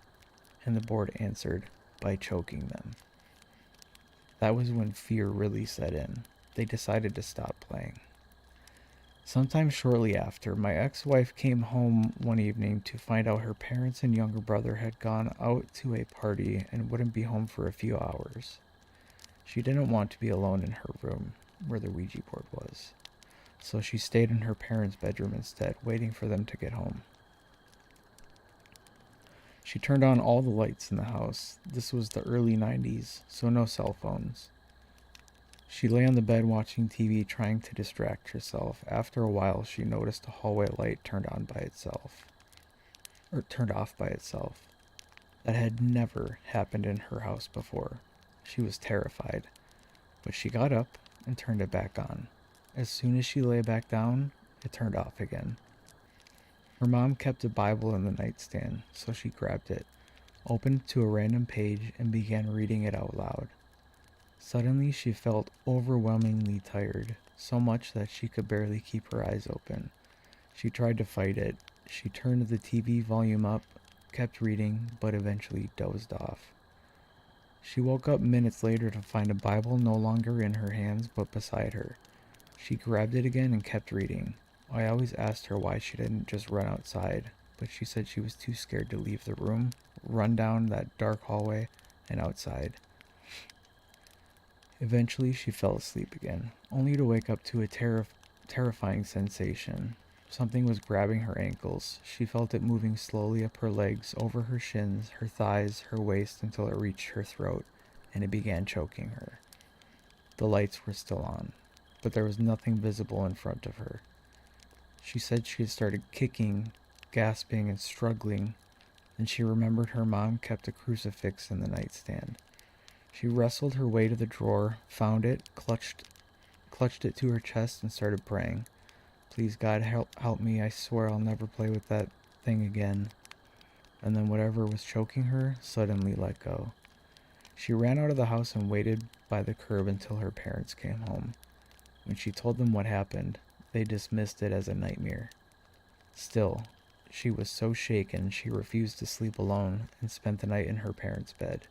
And the board answered, "By choking them." That was when fear really set in. They decided to stop playing. Sometime shortly after, my ex-wife came home one evening to find out her parents and younger brother had gone out to a party and wouldn't be home for a few hours. She didn't want to be alone in her room, where the Ouija board was, so she stayed in her parents' bedroom instead, waiting for them to get home. She turned on all the lights in the house. This was the early 90s, so no cell phones. She lay on the bed watching TV, trying to distract herself. After a while, she noticed a hallway light turned off by itself. That had never happened in her house before. She was terrified, but she got up and turned it back on. As soon as she lay back down, it turned off again. Her mom kept a Bible in the nightstand, so she grabbed it, opened to a random page, and began reading it out loud. Suddenly, she felt overwhelmingly tired, so much that she could barely keep her eyes open. She tried to fight it. She turned the TV volume up, kept reading, but eventually dozed off. She woke up minutes later to find a Bible no longer in her hands, but beside her. She grabbed it again and kept reading. I always asked her why she didn't just run outside, but she said she was too scared to leave the room, run down that dark hallway, and outside. Eventually, she fell asleep again, only to wake up to a terrifying sensation. Something was grabbing her ankles. She felt it moving slowly up her legs, over her shins, her thighs, her waist, until it reached her throat, and it began choking her. The lights were still on, but there was nothing visible in front of her. She said she had started kicking, gasping, and struggling, and she remembered her mom kept a crucifix in the nightstand. She wrestled her way to the drawer, found it, clutched it to her chest, and started praying. "Please, God, help me. I swear I'll never play with that thing again." And then whatever was choking her suddenly let go. She ran out of the house and waited by the curb until her parents came home. When she told them what happened, they dismissed it as a nightmare. Still, she was so shaken she refused to sleep alone and spent the night in her parents' bed.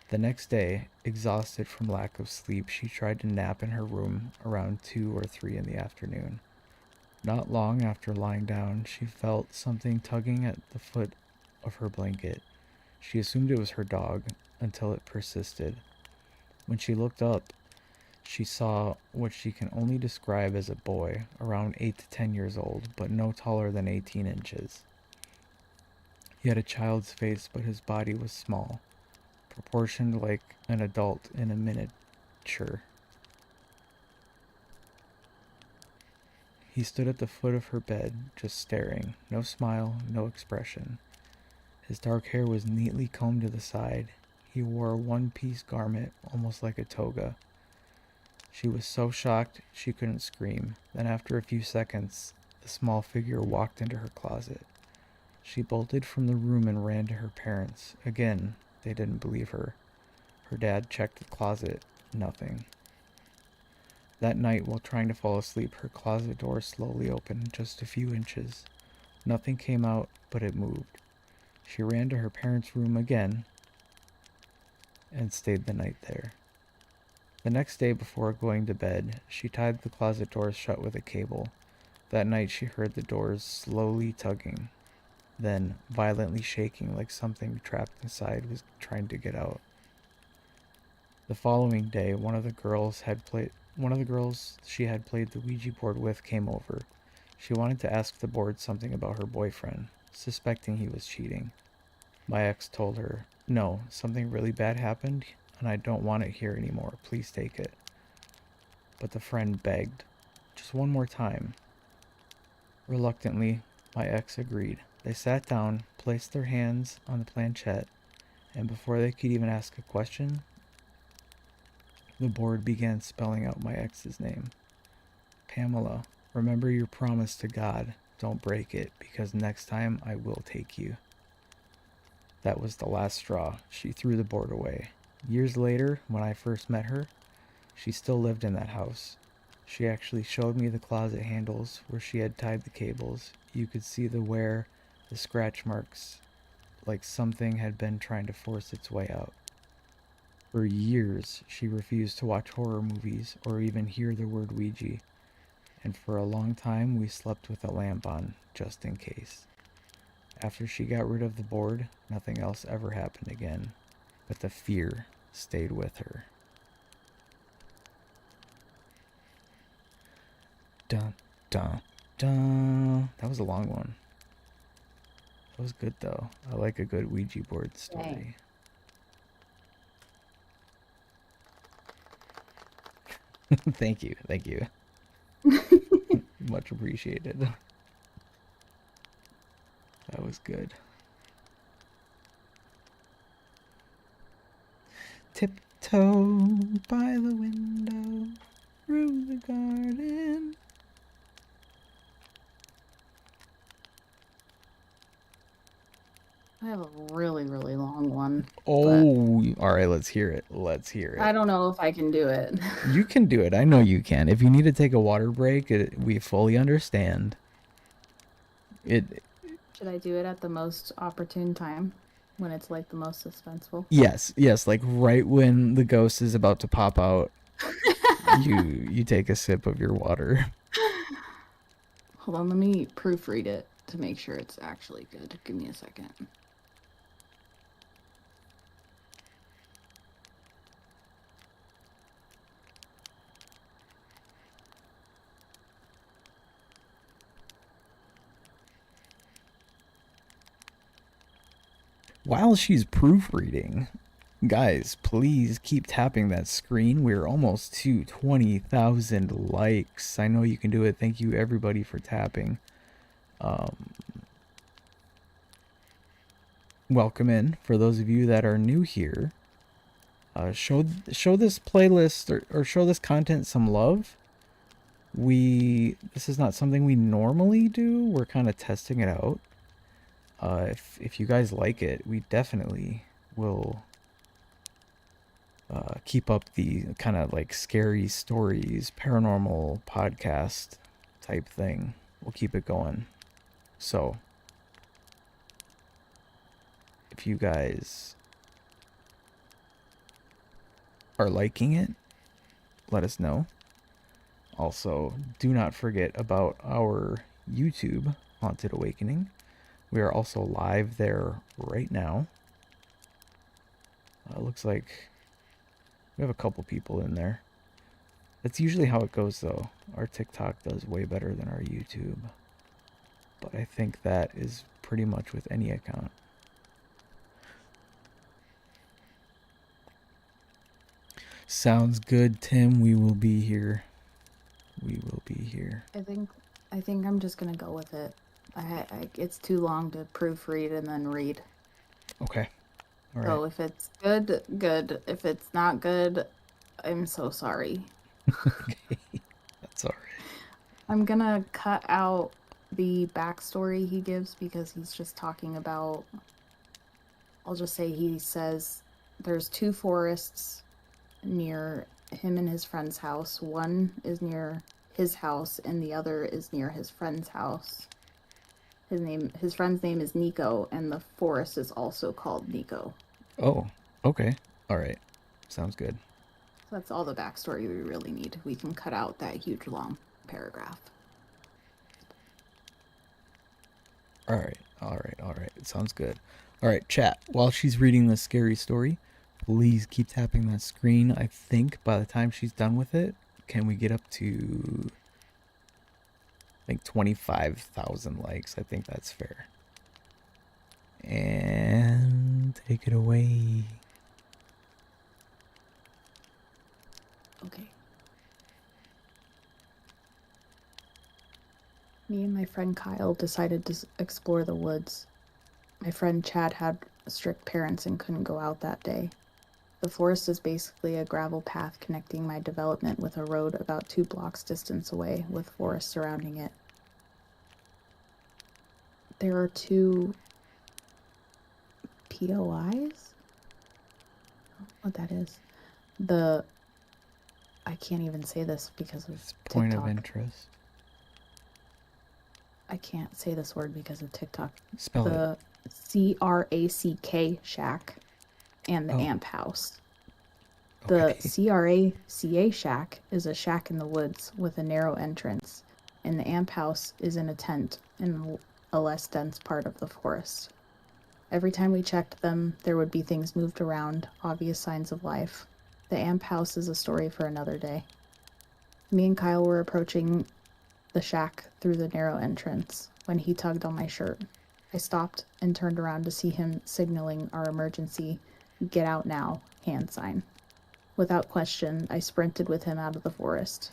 The next day, exhausted from lack of sleep, she tried to nap in her room around 2 or 3 in the afternoon. Not long after lying down, she felt something tugging at the foot of her blanket. She assumed it was her dog, until it persisted. When she looked up, she saw what she can only describe as a boy, around 8 to 10 years old, but no taller than 18 inches. He had a child's face, but his body was small, proportioned like an adult in a miniature. He stood at the foot of her bed, just staring. No smile, no expression. His dark hair was neatly combed to the side. He wore a one-piece garment, almost like a toga. She was so shocked she couldn't scream. Then after a few seconds, the small figure walked into her closet. She bolted from the room and ran to her parents. Again, they didn't believe her. Her dad checked the closet. Nothing. That night, while trying to fall asleep, her closet door slowly opened just a few inches. Nothing came out, but it moved. She ran to her parents' room again and stayed the night there. The next day, before going to bed, she tied the closet doors shut with a cable. That night, she heard the doors slowly tugging, then violently shaking like something trapped inside was trying to get out. The following day, one of the girls she had played the Ouija board with came over. She wanted to ask the board something about her boyfriend, suspecting he was cheating. My ex told her, "No, something really bad happened, and I don't want it here anymore. Please take it." But the friend begged, "Just one more time." Reluctantly, my ex agreed. They sat down, placed their hands on the planchette, and before they could even ask a question, the board began spelling out my ex's name. "Pamela, remember your promise to God. Don't break it, because next time I will take you." That was the last straw. She threw the board away. Years later, when I first met her, she still lived in that house. She actually showed me the closet handles where she had tied the cables. You could see the scratch marks, like something had been trying to force its way out. For years, she refused to watch horror movies or even hear the word Ouija. And for a long time, we slept with a lamp on, just in case. After she got rid of the board, nothing else ever happened again. But the fear stayed with her. Dun, dun, dun. That was a long one. That was good, though. I like a good Ouija board story. Thank you. Thank you. Much appreciated. That was good. Tiptoe by the window through the garden. I have a really, really long one. Oh, all right. Let's hear it. Let's hear it. I don't know if I can do it. You can do it. I know you can. If you need to take a water break, we fully understand. Should I do it at the most opportune time? When it's like the most suspenseful? Yes. Like right when the ghost is about to pop out, you take a sip of your water. Hold on, let me proofread it to make sure it's actually good. Give me a second. While she's proofreading, guys, please keep tapping that screen. We're almost to 20,000 likes. I know you can do it. Thank you, everybody, for tapping. Welcome in. For those of you that are new here, show this playlist or show this content some love. This is not something we normally do. We're kind of testing it out. If you guys like it, we definitely will keep up the kind of like scary stories, paranormal podcast type thing. We'll keep it going. So, if you guys are liking it, let us know. Also, do not forget about our YouTube, Haunted Awakening. We are also live there right now. Looks like we have a couple people in there. That's usually how it goes, though. Our TikTok does way better than our YouTube. But I think that is pretty much with any account. Sounds good, Tim. We will be here. We will be here. I think I think I'm just gonna go with it. It's too long to proofread and then read. Okay. All So right. if it's good, good. If it's not good, I'm so sorry. Okay. That's all right. I'm gonna cut out the backstory he gives because he's just talking about. I'll just say he says there's two forests near him and his friend's house. One is near his house, and the other is near his friend's house. His friend's name is Nico, and the forest is also called Nico. Oh, okay. All right. Sounds good. So that's all the backstory we really need. We can cut out that huge long paragraph. All right. All right. All right. Sounds good. All right, chat. While she's reading this scary story, please keep tapping that screen. I think by the time she's done with it, can we get up to, I think, 25,000 likes? I think that's fair. And take it away. Okay. Me and my friend Kyle decided to explore the woods. My friend Chad had strict parents and couldn't go out that day. The forest is basically a gravel path connecting my development with a road about 2 blocks distance away with forest surrounding it. There are 2 POIs? What that is. I can't even say this because of It's point TikTok. of interest. I can't say this word because of TikTok. Spell it. The CRACK shack and the Oh. amp house. The Okay. CRACA shack is a shack in the woods with a narrow entrance, and the amp house is in a tent in a less dense part of the forest. Every time we checked them, there would be things moved around, obvious signs of life. The amp house is a story for another day. Me and Kyle were approaching the shack through the narrow entrance when he tugged on my shirt. I stopped and turned around to see him signaling our emergency "get out now" hand sign. Without question, I sprinted with him out of the forest.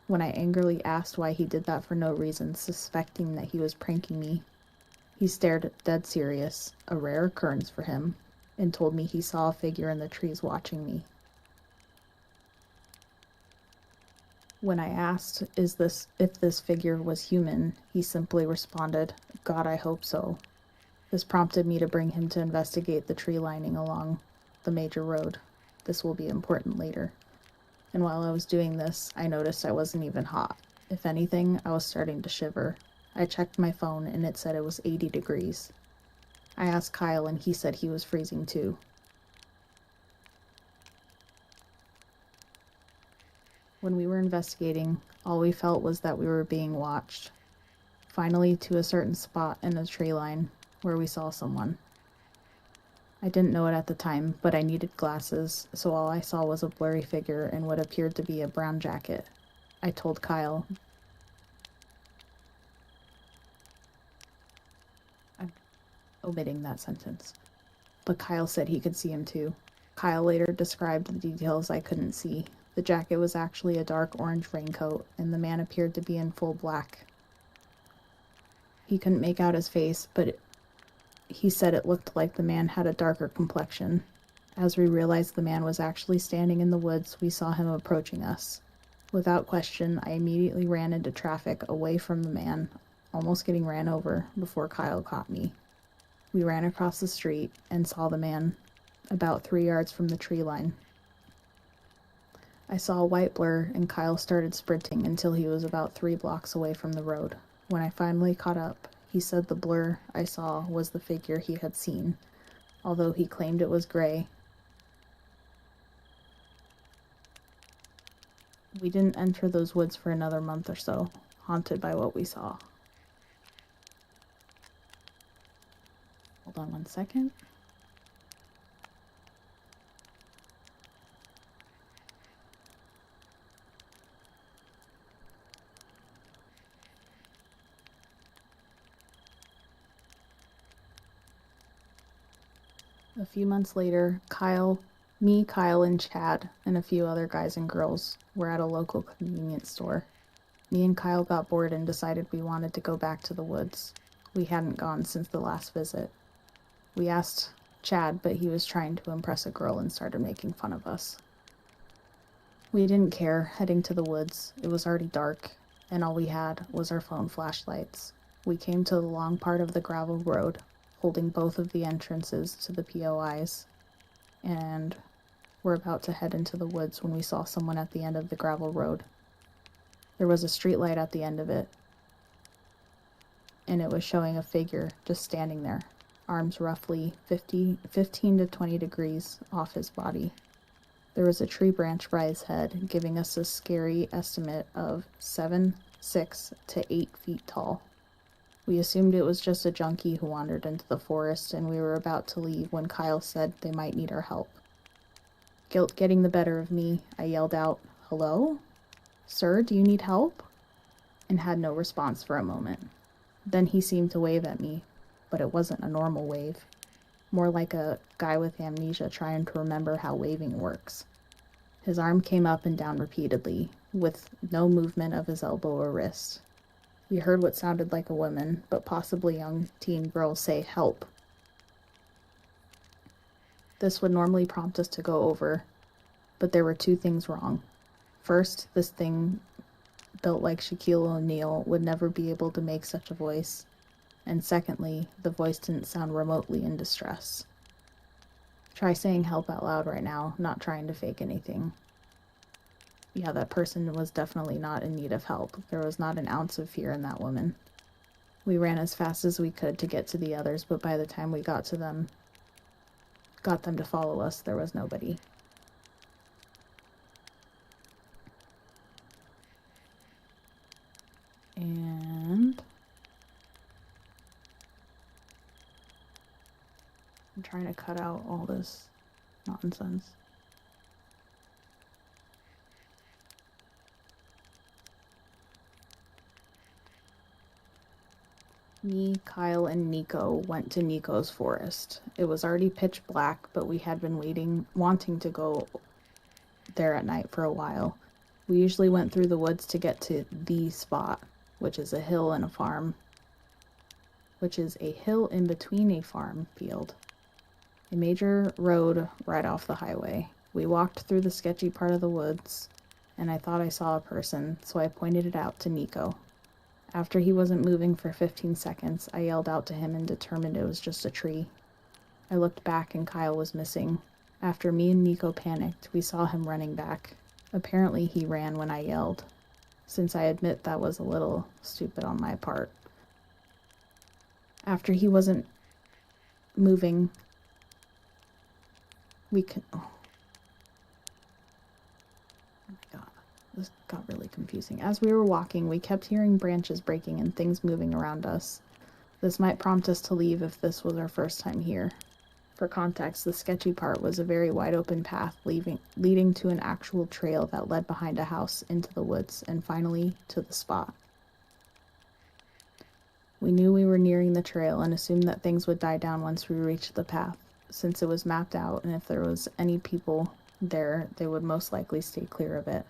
When I angrily asked why he did that for no reason, suspecting that he was pranking me, he stared dead serious, a rare occurrence for him, and told me he saw a figure in the trees watching me. When I asked if this figure was human, he simply responded, "God, I hope so." This prompted me to bring him to investigate the tree lining along the major road. This will be important later. And while I was doing this, I noticed I wasn't even hot. If anything, I was starting to shiver. I checked my phone and it said it was 80 degrees. I asked Kyle and he said he was freezing too. When we were investigating, all we felt was that we were being watched. Finally, to a certain spot in the tree line where we saw someone. I didn't know it at the time, but I needed glasses, so all I saw was a blurry figure in what appeared to be a brown jacket. I told Kyle. I'm omitting that sentence. But Kyle said he could see him too. Kyle later described the details I couldn't see. The jacket was actually a dark orange raincoat, and the man appeared to be in full black. He couldn't make out his face, but he said it looked like the man had a darker complexion. As we realized the man was actually standing in the woods, we saw him approaching us. Without question, I immediately ran into traffic away from the man, almost getting ran over before Kyle caught me. We ran across the street and saw the man about 3 yards from the tree line. I saw a white blur and Kyle started sprinting until he was about 3 blocks away from the road. When I finally caught up, he said the blur I saw was the figure he had seen, although he claimed it was gray. We didn't enter those woods for another month or so, haunted by what we saw. Hold on one second. A few months later, Kyle, and Chad, and a few other guys and girls were at a local convenience store. Me and Kyle got bored and decided we wanted to go back to the woods. We hadn't gone since the last visit. We asked Chad, but he was trying to impress a girl and started making fun of us. We didn't care, heading to the woods. It was already dark, and all we had was our phone flashlights. We came to the long part of the gravel road, holding both of the entrances to the POIs, and were about to head into the woods when we saw someone at the end of the gravel road. There was a streetlight at the end of it, and it was showing a figure just standing there, arms roughly 15 to 20 degrees off his body. There was a tree branch by his head, giving us a scary estimate of 6 to 8 feet tall. We assumed it was just a junkie who wandered into the forest, and we were about to leave when Kyle said they might need our help. Guilt getting the better of me, I yelled out, "Hello? Sir, do you need help?" and had no response for a moment. Then he seemed to wave at me, but it wasn't a normal wave. More like a guy with amnesia trying to remember how waving works. His arm came up and down repeatedly, with no movement of his elbow or wrist. We heard what sounded like a woman, but possibly young teen girl, say, "Help." This would normally prompt us to go over, but there were two things wrong. First, this thing built like Shaquille O'Neal would never be able to make such a voice. And secondly, the voice didn't sound remotely in distress. Try saying help out loud right now, not trying to fake anything. Yeah, that person was definitely not in need of help. There was not an ounce of fear in that woman. We ran as fast as we could to get to the others, but by the time we got them to follow us, there was nobody. And I'm trying to cut out all this nonsense. Me, Kyle, and Nico went to Nico's forest. It was already pitch black, but we had been wanting to go there at night for a while. We usually went through the woods to get to the spot, which is a hill and a farm, which is a hill in between a farm field. A major road right off the highway. We walked through the sketchy part of the woods, and I thought I saw a person, so I pointed it out to Nico. After he wasn't moving for 15 seconds, I yelled out to him and determined it was just a tree. I looked back and Kyle was missing. After me and Nico panicked, we saw him running back. Apparently he ran when I yelled, since I admit that was a little stupid on my part. After he wasn't moving, oh my god, this got really confusing. As we were walking, we kept hearing branches breaking and things moving around us. This might prompt us to leave if this was our first time here. For context, the sketchy part was a very wide open path leading to an actual trail that led behind a house into the woods and finally to the spot. We knew we were nearing the trail and assumed that things would die down once we reached the path, since it was mapped out, and if there was any people there, they would most likely stay clear of it.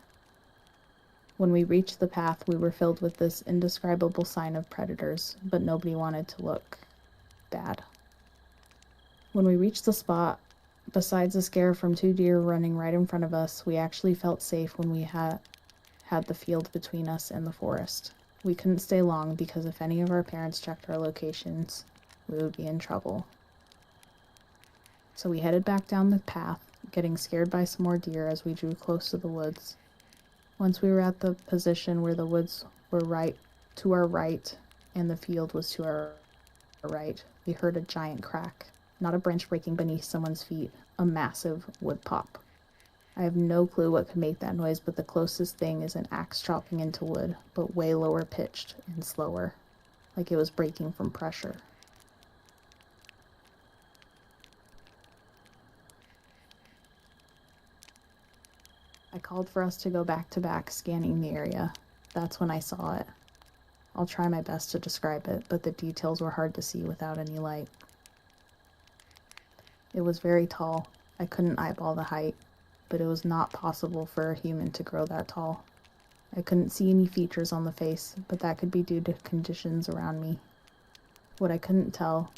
When we reached the path, we were filled with this indescribable sign of predators, but nobody wanted to look bad. When we reached the spot, besides a scare from 2 deer running right in front of us, we actually felt safe when we had the field between us and the forest. We couldn't stay long because if any of our parents checked our locations, we would be in trouble. So we headed back down the path, getting scared by some more deer as we drew close to the woods. Once we were at the position where the woods were right to our right and the field was to our right, we heard a giant crack. Not a branch breaking beneath someone's feet, a massive wood pop. I have no clue what could make that noise, but the closest thing is an axe chopping into wood, but way lower pitched and slower, like it was breaking from pressure. I called for us to go back to back, scanning the area. That's when I saw it. I'll try my best to describe it, but the details were hard to see without any light. It was very tall. I couldn't eyeball the height, but it was not possible for a human to grow that tall. I couldn't see any features on the face, but that could be due to conditions around me. What I could tell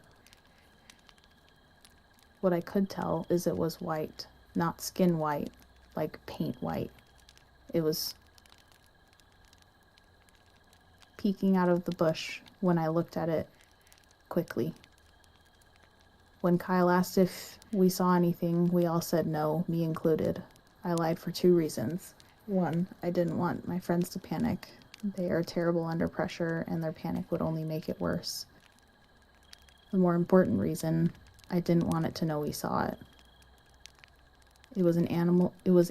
is it was white, not skin white, like paint white. It was peeking out of the bush when I looked at it quickly. When Kyle asked if we saw anything, we all said no, me included. I lied for 2 reasons. 1, I didn't want my friends to panic. They are terrible under pressure, and their panic would only make it worse. The more important reason, I didn't want it to know we saw it. It was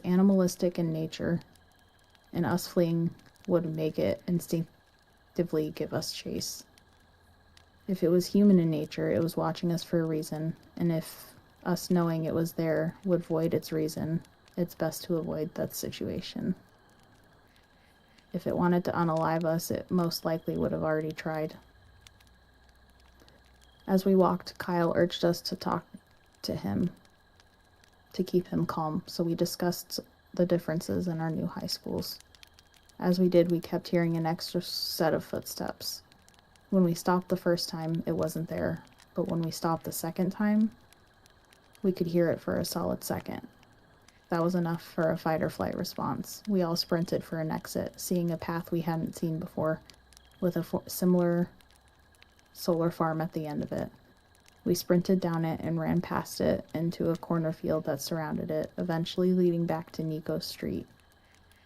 animalistic in nature, and us fleeing would make it instinctively give us chase. If it was human in nature, it was watching us for a reason, and if us knowing it was there would void its reason, it's best to avoid that situation. If it wanted to unalive us, it most likely would have already tried. As we walked, Kyle urged us to talk to him, to keep him calm, so we discussed the differences in our new high schools. As we did, we kept hearing an extra set of footsteps. When we stopped the first time, it wasn't there, but when we stopped the second time, we could hear it for a solid second. That was enough for a fight or flight response. We all sprinted for an exit, seeing a path we hadn't seen before, with a similar solar farm at the end of it. We sprinted down it and ran past it into a cornfield that surrounded it, eventually leading back to Nico Street.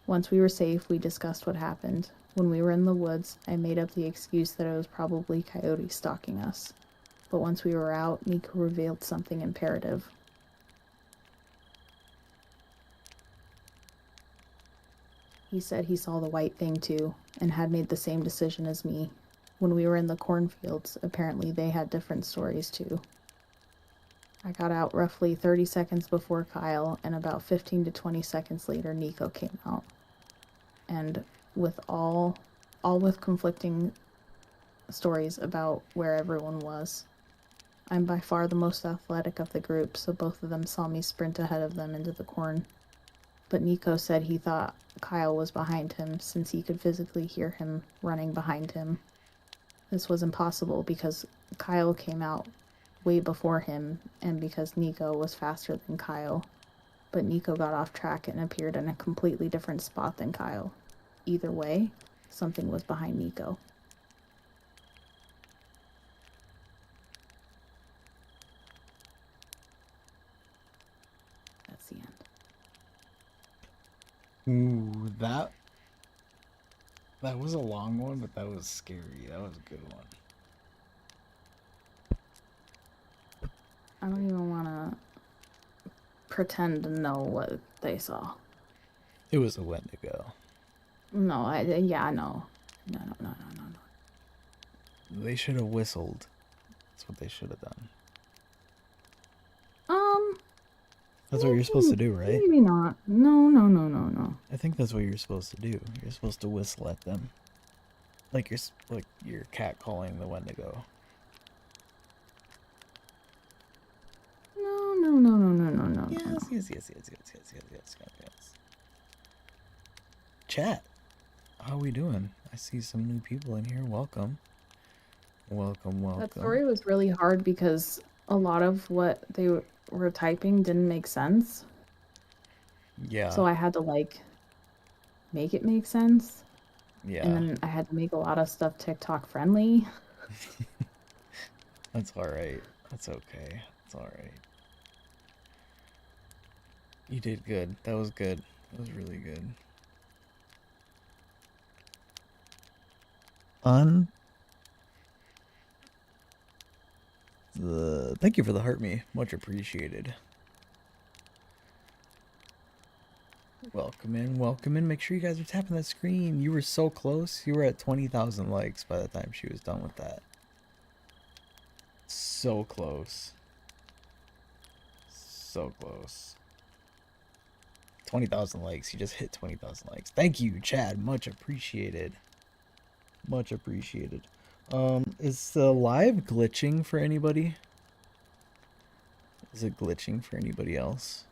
Once we were safe, we discussed what happened. When we were in the woods, I made up the excuse that it was probably coyotes stalking us. But once we were out, Nico revealed something imperative. He said he saw the white thing too, and had made the same decision as me. When we were in the cornfields, apparently they had different stories too. I got out roughly 30 seconds before Kyle, and about 15 to 20 seconds later, Nico came out. And with all with conflicting stories about where everyone was. I'm by far the most athletic of the group, so both of them saw me sprint ahead of them into the corn. But Nico said he thought Kyle was behind him, since he could physically hear him running behind him. This was impossible because Kyle came out way before him, and because Nico was faster than Kyle. But Nico got off track and appeared in a completely different spot than Kyle. Either way, something was behind Nico. That's the end. Ooh, that was a long one, but that was scary. That was a good one. I don't even want to pretend to know what they saw. It was a Wendigo. No, yeah, no. No. They should have whistled. That's what they should have done. That's what you're supposed to do, right? Maybe not. No. I think that's what you're supposed to do. You're supposed to whistle at them, like you're cat calling the Wendigo. No. Yes. Chat, how we doing? I see some new people in here. Welcome. That story was really hard because a lot of what they were typing didn't make sense. Yeah. So I had to make it make sense. Yeah. And then I had to make a lot of stuff TikTok friendly. That's alright. That's okay. It's alright. You did good. That was good. That was really good. Thank you for the heart me. Much appreciated. Welcome in. Make sure you guys are tapping that screen. You were so close. You were at 20,000 likes by the time she was done with that. So close. So close. 20,000 likes. You just hit 20,000 likes. Thank you, Chad. Much appreciated. Much appreciated. Is the live glitching for anybody? Is it glitching for anybody else?